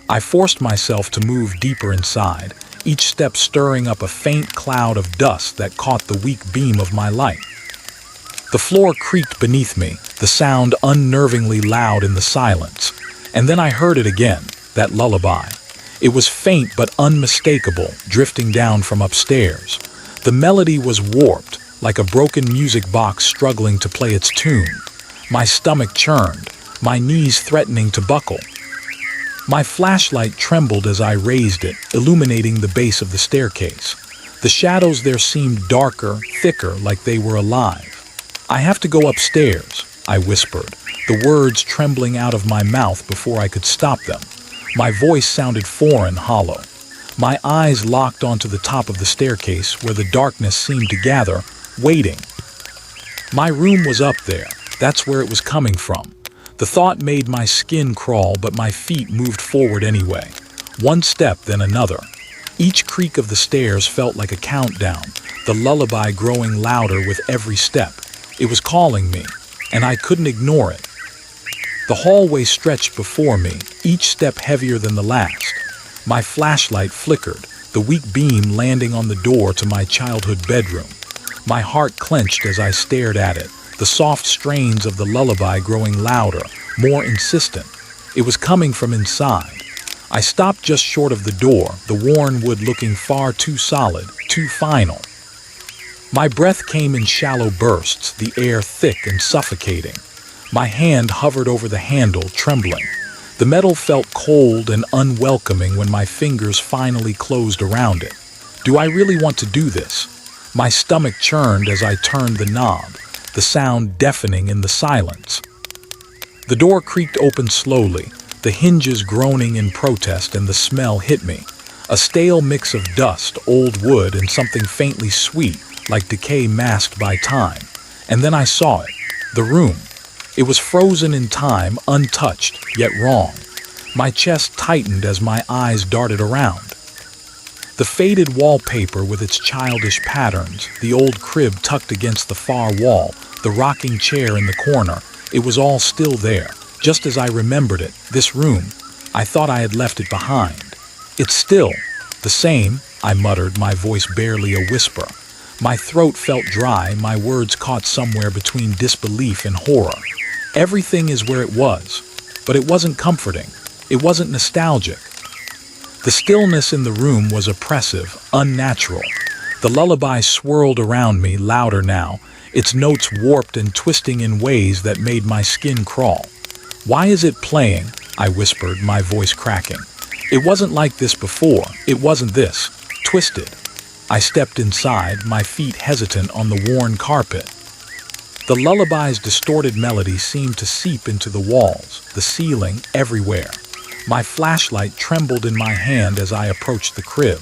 I forced myself to move deeper inside, each step stirring up a faint cloud of dust that caught the weak beam of my light. The floor creaked beneath me, the sound unnervingly loud in the silence. And then I heard it again, that lullaby. It was faint but unmistakable, drifting down from upstairs. The melody was warped, like a broken music box struggling to play its tune. My stomach churned, my knees threatening to buckle. My flashlight trembled as I raised it, illuminating the base of the staircase. The shadows there seemed darker, thicker, like they were alive. I have to go upstairs, I whispered, the words trembling out of my mouth before I could stop them. My voice sounded foreign, hollow. My eyes locked onto the top of the staircase where the darkness seemed to gather, waiting. My room was up there. That's where it was coming from. The thought made my skin crawl, but my feet moved forward anyway. One step, then another. Each creak of the stairs felt like a countdown, the lullaby growing louder with every step. It was calling me, and I couldn't ignore it. The hallway stretched before me, each step heavier than the last. My flashlight flickered, the weak beam landing on the door to my childhood bedroom. My heart clenched as I stared at it, the soft strains of the lullaby growing louder, more insistent. It was coming from inside. I stopped just short of the door, the worn wood looking far too solid, too final. My breath came in shallow bursts, the air thick and suffocating. My hand hovered over the handle, trembling. The metal felt cold and unwelcoming when my fingers finally closed around it. Do I really want to do this? My stomach churned as I turned the knob, the sound deafening in the silence. The door creaked open slowly, the hinges groaning in protest, and the smell hit me. A stale mix of dust, old wood, and something faintly sweet, like decay masked by time. And then I saw it, the room. It was frozen in time, untouched, yet wrong. My chest tightened as my eyes darted around. The faded wallpaper with its childish patterns, the old crib tucked against the far wall, the rocking chair in the corner, it was all still there, just as I remembered it, this room. I thought I had left it behind. It's still the same, I muttered, my voice barely a whisper. My throat felt dry, my words caught somewhere between disbelief and horror. Everything is where it was, but it wasn't comforting. It wasn't nostalgic. The stillness in the room was oppressive, unnatural. The lullaby swirled around me, louder now, its notes warped and twisting in ways that made my skin crawl. "Why is it playing?" I whispered, my voice cracking. It wasn't like this before. It wasn't this. Twisted. I stepped inside, my feet hesitant on the worn carpet. The lullaby's distorted melody seemed to seep into the walls, the ceiling, everywhere. My flashlight trembled in my hand as I approached the crib.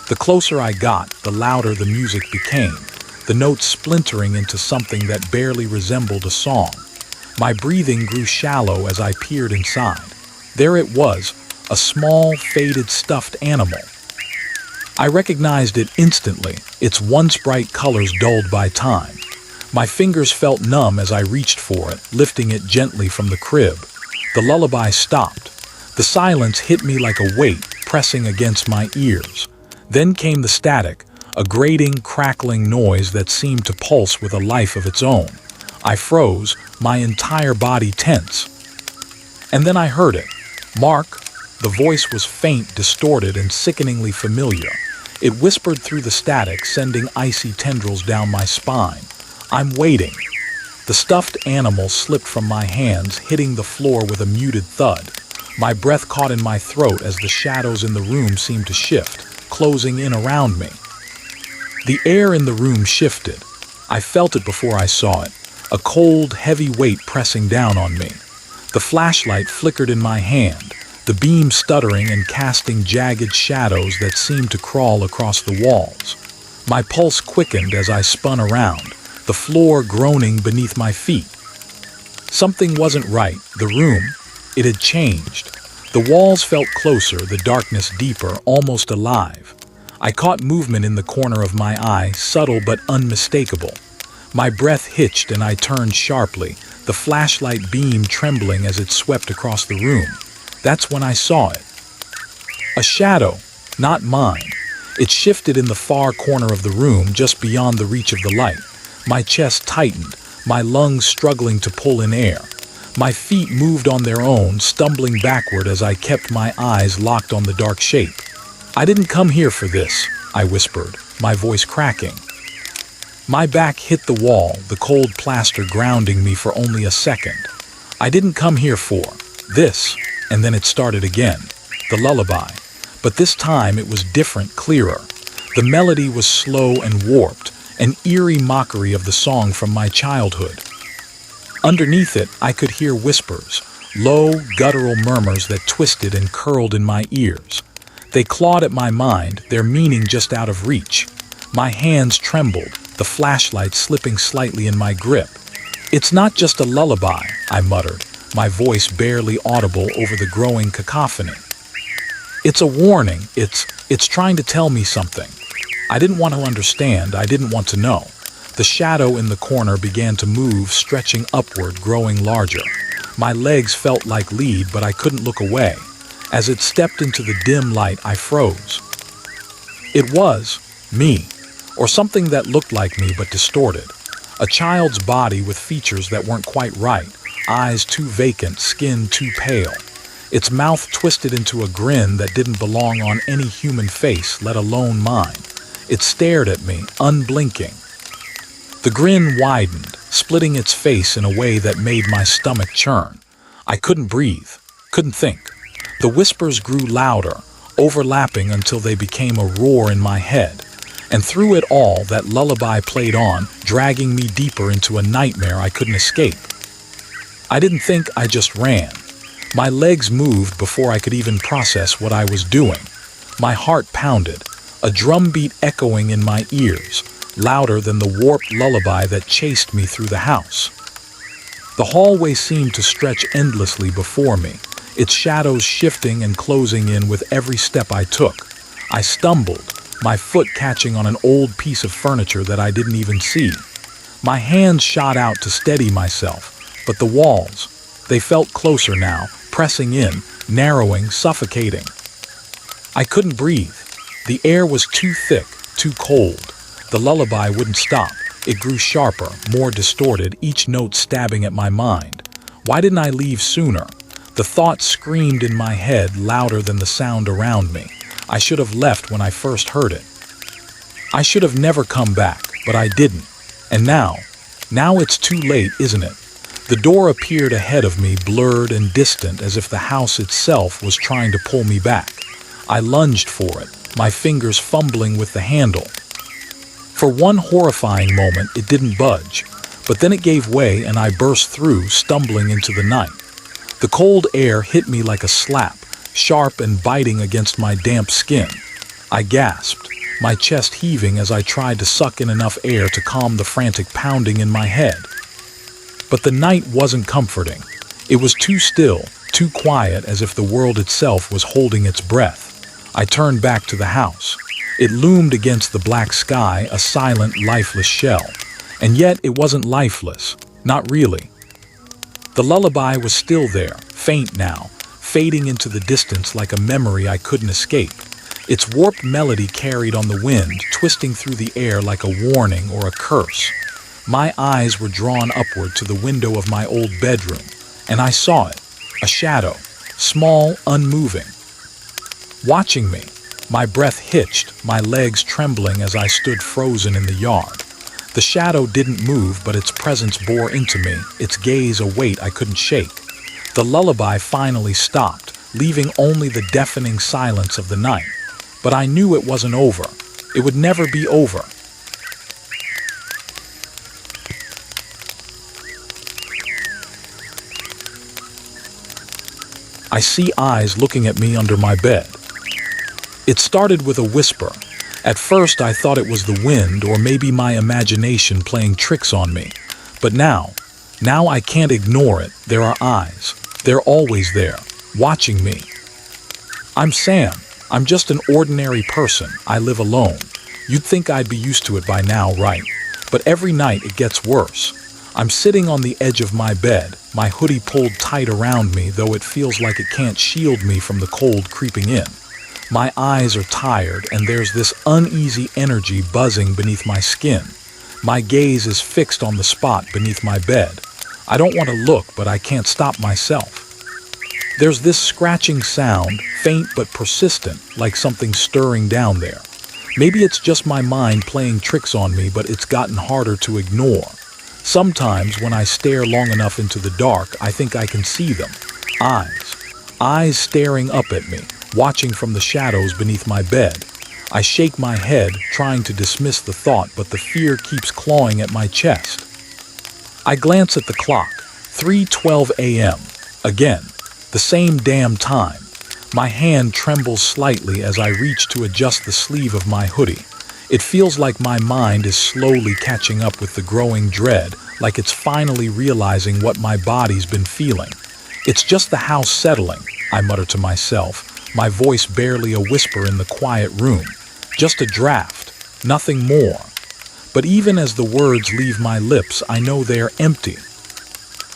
The closer I got, the louder the music became, the notes splintering into something that barely resembled a song. My breathing grew shallow as I peered inside. There it was, a small, faded stuffed animal. I recognized it instantly, its once bright colors dulled by time. My fingers felt numb as I reached for it, lifting it gently from the crib. The lullaby stopped. The silence hit me like a weight, pressing against my ears. Then came the static, a grating, crackling noise that seemed to pulse with a life of its own. I froze, my entire body tense. And then I heard it. "Mark." The voice was faint, distorted, and sickeningly familiar. It whispered through the static, sending icy tendrils down my spine. "I'm waiting." The stuffed animal slipped from my hands, hitting the floor with a muted thud. My breath caught in my throat as the shadows in the room seemed to shift, closing in around me. The air in the room shifted. I felt it before I saw it, a cold, heavy weight pressing down on me. The flashlight flickered in my hand, the beam stuttering and casting jagged shadows that seemed to crawl across the walls. My pulse quickened as I spun around, the floor groaning beneath my feet. Something wasn't right. The room, it had changed. The walls felt closer, the darkness deeper, almost alive. I caught movement in the corner of my eye, subtle but unmistakable. My breath hitched and I turned sharply, the flashlight beam trembling as it swept across the room. That's when I saw it. A shadow, not mine. It shifted in the far corner of the room, just beyond the reach of the light. My chest tightened, my lungs struggling to pull in air. My feet moved on their own, stumbling backward as I kept my eyes locked on the dark shape. "I didn't come here for this," I whispered, my voice cracking. My back hit the wall, the cold plaster grounding me for only a second. "I didn't come here for this." And then it started again, the lullaby. But this time it was different, clearer. The melody was slow and warped, an eerie mockery of the song from my childhood. Underneath it, I could hear whispers, low, guttural murmurs that twisted and curled in my ears. They clawed at my mind, their meaning just out of reach. My hands trembled, the flashlight slipping slightly in my grip. "It's not just a lullaby," I muttered, my voice barely audible over the growing cacophony. "It's a warning. It's trying to tell me something." I didn't want to understand. I didn't want to know. The shadow in the corner began to move, stretching upward, growing larger. My legs felt like lead, but I couldn't look away. As it stepped into the dim light, I froze. It was me, or something that looked like me but distorted. A child's body with features that weren't quite right, eyes too vacant, skin too pale. Its mouth twisted into a grin that didn't belong on any human face, let alone mine. It stared at me, unblinking. The grin widened, splitting its face in a way that made my stomach churn. I couldn't breathe, couldn't think. The whispers grew louder, overlapping until they became a roar in my head. And through it all, that lullaby played on, dragging me deeper into a nightmare I couldn't escape. I didn't think, I just ran. My legs moved before I could even process what I was doing. My heart pounded, a drumbeat echoing in my ears, louder than the warped lullaby that chased me through the house. The hallway seemed to stretch endlessly before me, its shadows shifting and closing in with every step I took. I stumbled, my foot catching on an old piece of furniture that I didn't even see. My hands shot out to steady myself, but the walls, they felt closer now, pressing in, narrowing, suffocating. I couldn't breathe. The air was too thick, too cold. The lullaby wouldn't stop. It grew sharper, more distorted, each note stabbing at my mind. Why didn't I leave sooner? The thought screamed in my head louder than the sound around me. I should have left when I first heard it. I should have never come back, but I didn't. And now it's too late, isn't it? The door appeared ahead of me, blurred and distant, as if the house itself was trying to pull me back. I lunged for it, my fingers fumbling with the handle. For one horrifying moment, it didn't budge, but then it gave way and I burst through, stumbling into the night. The cold air hit me like a slap, sharp and biting against my damp skin. I gasped, my chest heaving as I tried to suck in enough air to calm the frantic pounding in my head. But the night wasn't comforting. It was too still, too quiet, as if the world itself was holding its breath. I turned back to the house. It loomed against the black sky, a silent, lifeless shell. And yet it wasn't lifeless. Not really. The lullaby was still there, faint now, fading into the distance like a memory I couldn't escape. Its warped melody carried on the wind, twisting through the air like a warning or a curse. My eyes were drawn upward to the window of my old bedroom, and I saw it, a shadow, small, unmoving, watching me. My breath hitched, my legs trembling as I stood frozen in the yard. The shadow didn't move, but its presence bore into me, its gaze a weight I couldn't shake. The lullaby finally stopped, leaving only the deafening silence of the night. But I knew it wasn't over. It would never be over. I see eyes looking at me under my bed. It started with a whisper. At first I thought it was the wind or maybe my imagination playing tricks on me. But now I can't ignore it. There are eyes. They're always there, watching me. I'm Sam. I'm just an ordinary person. I live alone. You'd think I'd be used to it by now, right? But every night it gets worse. I'm sitting on the edge of my bed, my hoodie pulled tight around me, though it feels like it can't shield me from the cold creeping in. My eyes are tired, and there's this uneasy energy buzzing beneath my skin. My gaze is fixed on the spot beneath my bed. I don't want to look, but I can't stop myself. There's this scratching sound, faint but persistent, like something stirring down there. Maybe it's just my mind playing tricks on me, but it's gotten harder to ignore. Sometimes when I stare long enough into the dark, I think I can see them. Eyes staring up at me, watching from the shadows beneath my bed. I shake my head, trying to dismiss the thought, but the fear keeps clawing at my chest. I glance at the clock, 3:12 a.m. Again, the same damn time. My hand trembles slightly as I reach to adjust the sleeve of my hoodie. It feels like my mind is slowly catching up with the growing dread, like it's finally realizing what my body's been feeling. It's just the house settling, I mutter to myself, my voice barely a whisper in the quiet room. Just a draft, nothing more. But even as the words leave my lips, I know they're empty.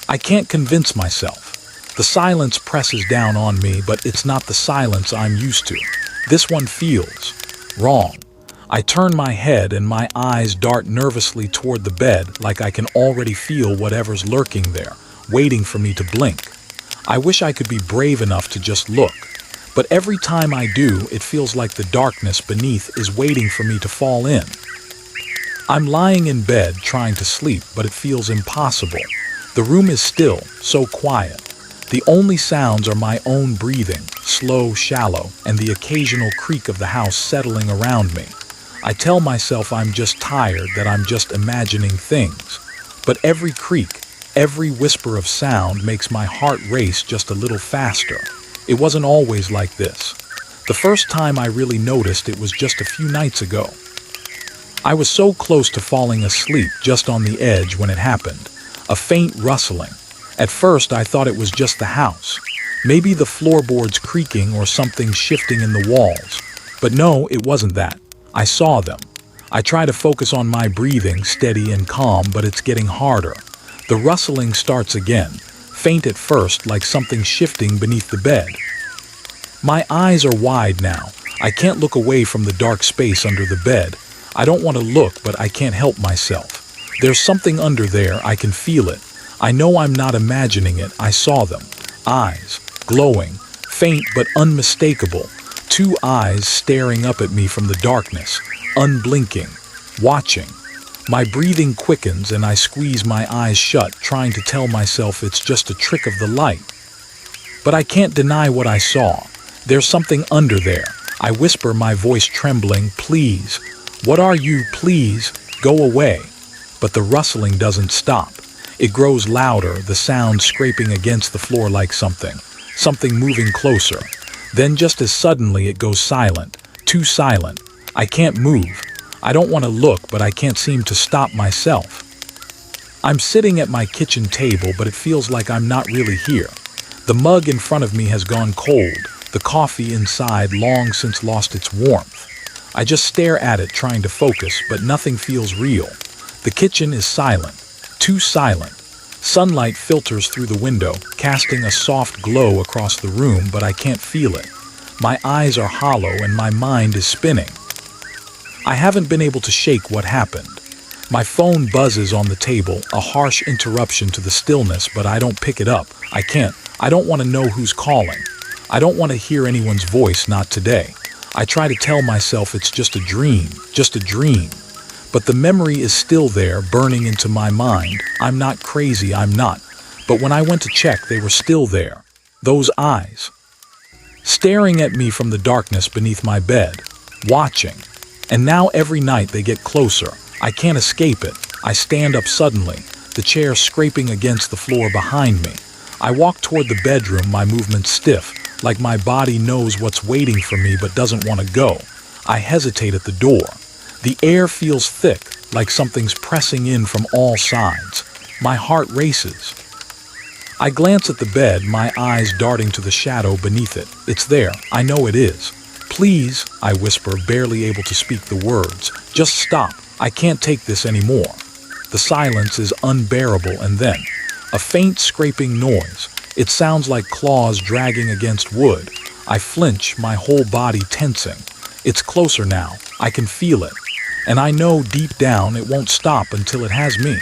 I can't convince myself. The silence presses down on me, but it's not the silence I'm used to. This one feels wrong. I turn my head and my eyes dart nervously toward the bed, like I can already feel whatever's lurking there, waiting for me to blink. I wish I could be brave enough to just look. But every time I do, it feels like the darkness beneath is waiting for me to fall in. I'm lying in bed trying to sleep, but it feels impossible. The room is still, so quiet. The only sounds are my own breathing, slow, shallow, and the occasional creak of the house settling around me. I tell myself I'm just tired, that I'm just imagining things. But every creak, every whisper of sound makes my heart race just a little faster. It wasn't always like this. The first time I really noticed it was just a few nights ago. I was so close to falling asleep, just on the edge when it happened. A faint rustling. At first I thought it was just the house. Maybe the floorboards creaking or something shifting in the walls. But no, it wasn't that. I saw them. I try to focus on my breathing, steady and calm, but it's getting harder. The rustling starts again, faint at first, like something shifting beneath the bed. My eyes are wide now. I can't look away from the dark space under the bed. I don't want to look, but I can't help myself. There's something under there, I can feel it. I know I'm not imagining it, I saw them. Eyes, glowing, faint but unmistakable. Two eyes staring up at me from the darkness, unblinking, watching. My breathing quickens and I squeeze my eyes shut, trying to tell myself it's just a trick of the light. But I can't deny what I saw. There's something under there. I whisper, my voice trembling, please. What are you? Please, go away. But the rustling doesn't stop. It grows louder, the sound scraping against the floor like something moving closer. Then just as suddenly it goes silent, too silent. I can't move. I don't want to look, but I can't seem to stop myself. I'm sitting at my kitchen table, but it feels like I'm not really here. The mug in front of me has gone cold, the coffee inside long since lost its warmth. I just stare at it, trying to focus, but nothing feels real. The kitchen is silent, too silent. Sunlight filters through the window, casting a soft glow across the room, but I can't feel it. My eyes are hollow and my mind is spinning. I haven't been able to shake what happened. My phone buzzes on the table, a harsh interruption to the stillness, but I don't pick it up. I can't. I don't want to know who's calling. I don't want to hear anyone's voice, not today. I try to tell myself it's just a dream, just a dream. But the memory is still there, burning into my mind. I'm not crazy, I'm not. But when I went to check, they were still there. Those eyes. Staring at me from the darkness beneath my bed. Watching. And now every night they get closer. I can't escape it. I stand up suddenly, the chair scraping against the floor behind me. I walk toward the bedroom, my movements stiff, like my body knows what's waiting for me but doesn't want to go. I hesitate at the door. The air feels thick, like something's pressing in from all sides. My heart races. I glance at the bed, my eyes darting to the shadow beneath it. It's there. I know it is. Please, I whisper, barely able to speak the words. Just stop. I can't take this anymore. The silence is unbearable, and then a faint scraping noise. It sounds like claws dragging against wood. I flinch, my whole body tensing. It's closer now. I can feel it. And I know deep down it won't stop until it has me.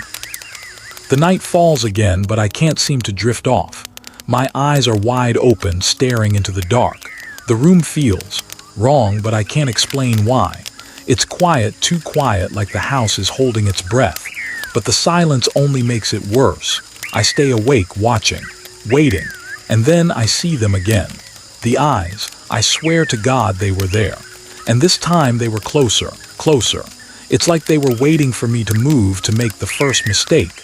The night falls again, but I can't seem to drift off. My eyes are wide open, staring into the dark. The room feels wrong, but I can't explain why. It's quiet, too quiet, like the house is holding its breath. But the silence only makes it worse. I stay awake, watching, waiting, and then I see them again. The eyes, I swear to God they were there. And this time they were closer, closer. It's like they were waiting for me to move, to make the first mistake.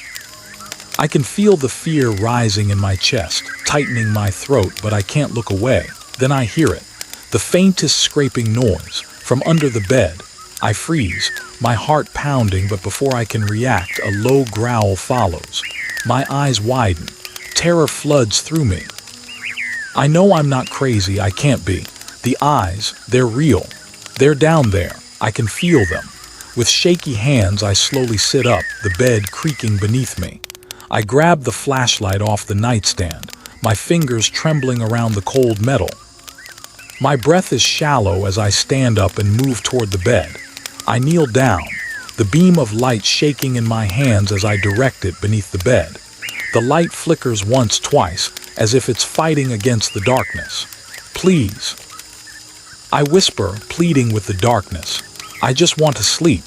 I can feel the fear rising in my chest, tightening my throat, but I can't look away. Then I hear it. The faintest scraping noise, from under the bed. I freeze, my heart pounding, but before I can react, a low growl follows. My eyes widen. Terror floods through me. I know I'm not crazy, I can't be. The eyes, they're real. They're down there. I can feel them. With shaky hands, I slowly sit up, the bed creaking beneath me. I grab the flashlight off the nightstand, my fingers trembling around the cold metal. My breath is shallow as I stand up and move toward the bed. I kneel down, the beam of light shaking in my hands as I direct it beneath the bed. The light flickers once, twice, as if it's fighting against the darkness. Please. I whisper, pleading with the darkness. I just want to sleep.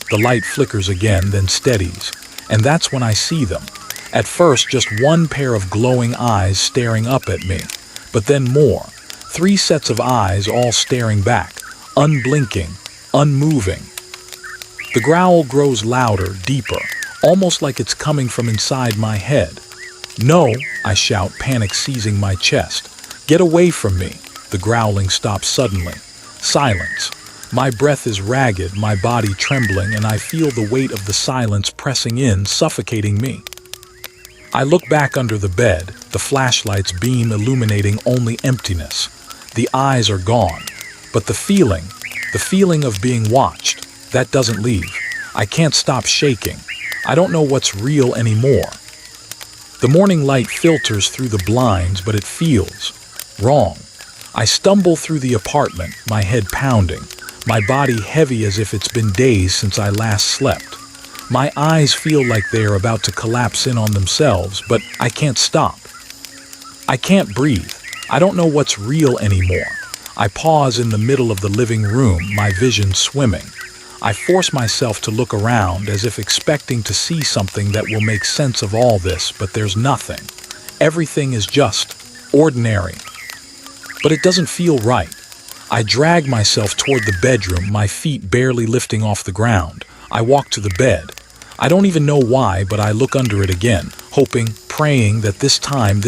The light flickers again, then steadies. And that's when I see them. At first, just one pair of glowing eyes staring up at me. But then more. 3 sets of eyes all staring back, unblinking, unmoving. The growl grows louder, deeper, almost like it's coming from inside my head. No, I shout, panic seizing my chest. Get away from me. The growling stops suddenly. Silence. My breath is ragged, my body trembling, and I feel the weight of the silence pressing in, suffocating me. I look back under the bed, the flashlight's beam illuminating only emptiness. The eyes are gone, but the feeling of being watched, that doesn't leave. I can't stop shaking. I don't know what's real anymore. The morning light filters through the blinds, but it feels wrong. I stumble through the apartment, my head pounding. my body heavy as if it's been days since I last slept. My eyes feel like they are about to collapse in on themselves, but I can't stop. I can't breathe. I don't know what's real anymore. I pause in the middle of the living room, my vision swimming. I force myself to look around as if expecting to see something that will make sense of all this, but there's nothing. Everything is just ordinary. But it doesn't feel right. I drag myself toward the bedroom, my feet barely lifting off the ground. I walk to the bed. I don't even know why, but I look under it again, hoping, praying that this time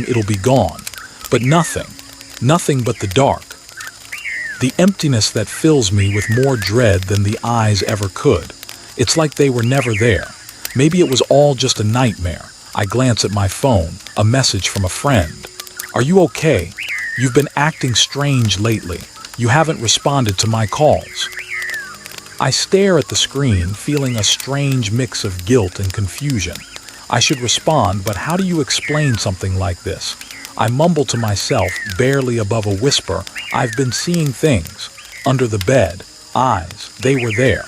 it'll be gone. But nothing but the dark. The emptiness that fills me with more dread than the eyes ever could. It's like they were never there. Maybe it was all just a nightmare. I glance at my phone, a message from a friend. "Are you okay? You've been acting strange lately. You haven't responded to my calls." I stare at the screen, feeling a strange mix of guilt and confusion. I should respond, but how do you explain something like this? I mumble to myself, barely above a whisper, "I've been seeing things." Under the bed, eyes, they were there.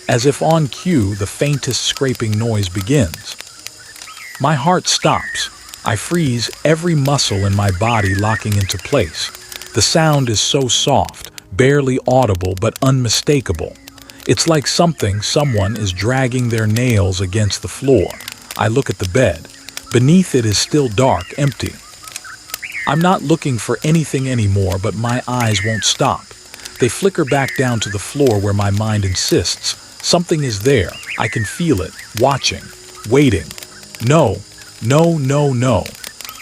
As if on cue, the faintest scraping noise begins. My heart stops. I freeze, every muscle in my body locking into place. The sound is so soft, barely audible but unmistakable. It's like someone is dragging their nails against the floor. I look at the bed. Beneath it is still dark, empty. I'm not looking for anything anymore, but my eyes won't stop. They flicker back down to the floor where my mind insists. Something is there. I can feel it, watching, waiting. No.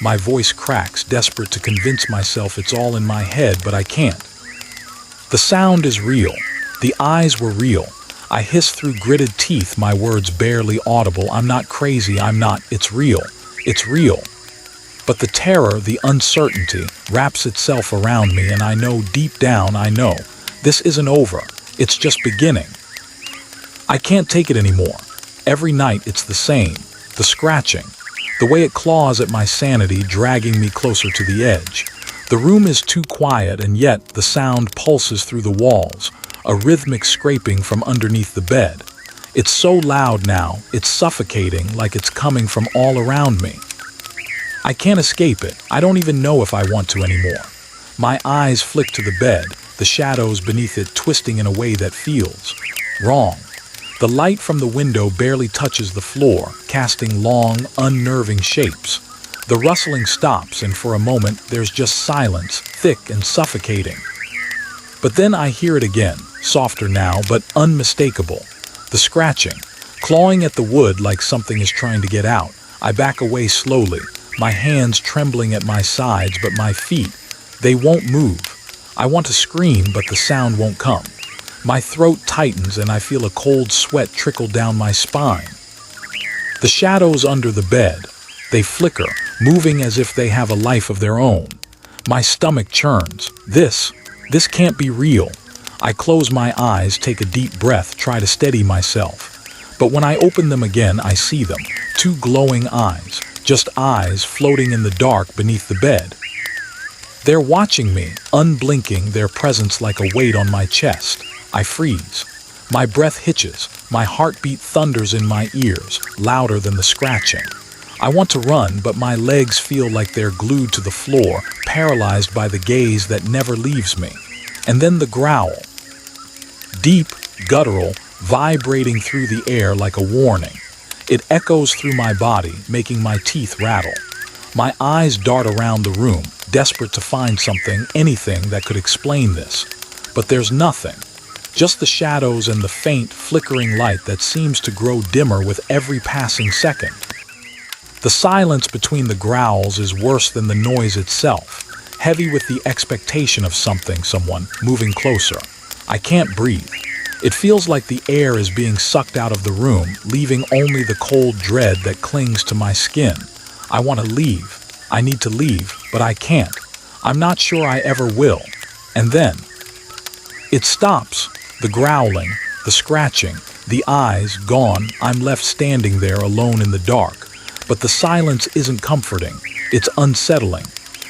My voice cracks, desperate to convince myself it's all in my head, but I can't. The sound is real. The eyes were real. I hiss through gritted teeth, my words barely audible. I'm not crazy, it's real. It's real. But the terror, the uncertainty, wraps itself around me, and I know deep down, this isn't over. It's just beginning. I can't take it anymore. Every night it's the same. The scratching. The way it claws at my sanity, dragging me closer to the edge. The room is too quiet, and yet the sound pulses through the walls, a rhythmic scraping from underneath the bed. It's so loud now, it's suffocating, like it's coming from all around me. I can't escape it. I don't even know if I want to anymore. My eyes flick to the bed, the shadows beneath it twisting in a way that feels wrong. The light from the window barely touches the floor, casting long, unnerving shapes. The rustling stops, and for a moment there's just silence, thick and suffocating. But then I hear it again, softer now, but unmistakable. The scratching, clawing at the wood like something is trying to get out. I back away slowly, my hands trembling at my sides, but my feet, they won't move. I want to scream, but the sound won't come. My throat tightens and I feel a cold sweat trickle down my spine. The shadows under the bed, they flicker, moving as if they have a life of their own. My stomach churns. This can't be real. I close my eyes, take a deep breath, try to steady myself. But when I open them again, I see them. Two glowing eyes, just eyes floating in the dark beneath the bed. They're watching me, unblinking, their presence like a weight on my chest. I freeze. My breath hitches. My heartbeat thunders in my ears, louder than the scratching. I want to run, but my legs feel like they're glued to the floor, paralyzed by the gaze that never leaves me. And then the growl. Deep, guttural, vibrating through the air like a warning. It echoes through my body, making my teeth rattle. My eyes dart around the room, desperate to find something, anything that could explain this. But there's nothing. Just the shadows and the faint, flickering light that seems to grow dimmer with every passing second. The silence between the growls is worse than the noise itself, heavy with the expectation of someone moving closer. I can't breathe. It feels like the air is being sucked out of the room, leaving only the cold dread that clings to my skin. I want to leave. I need to leave, but I can't. I'm not sure I ever will. And then it stops. The growling, the scratching, the eyes gone. I'm left standing there alone in the dark. But the silence isn't comforting. It's unsettling.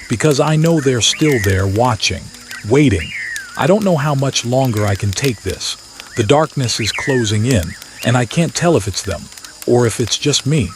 Because I know they're still there watching, waiting. I don't know how much longer I can take this. The darkness is closing in, and I can't tell if it's them, or if it's just me.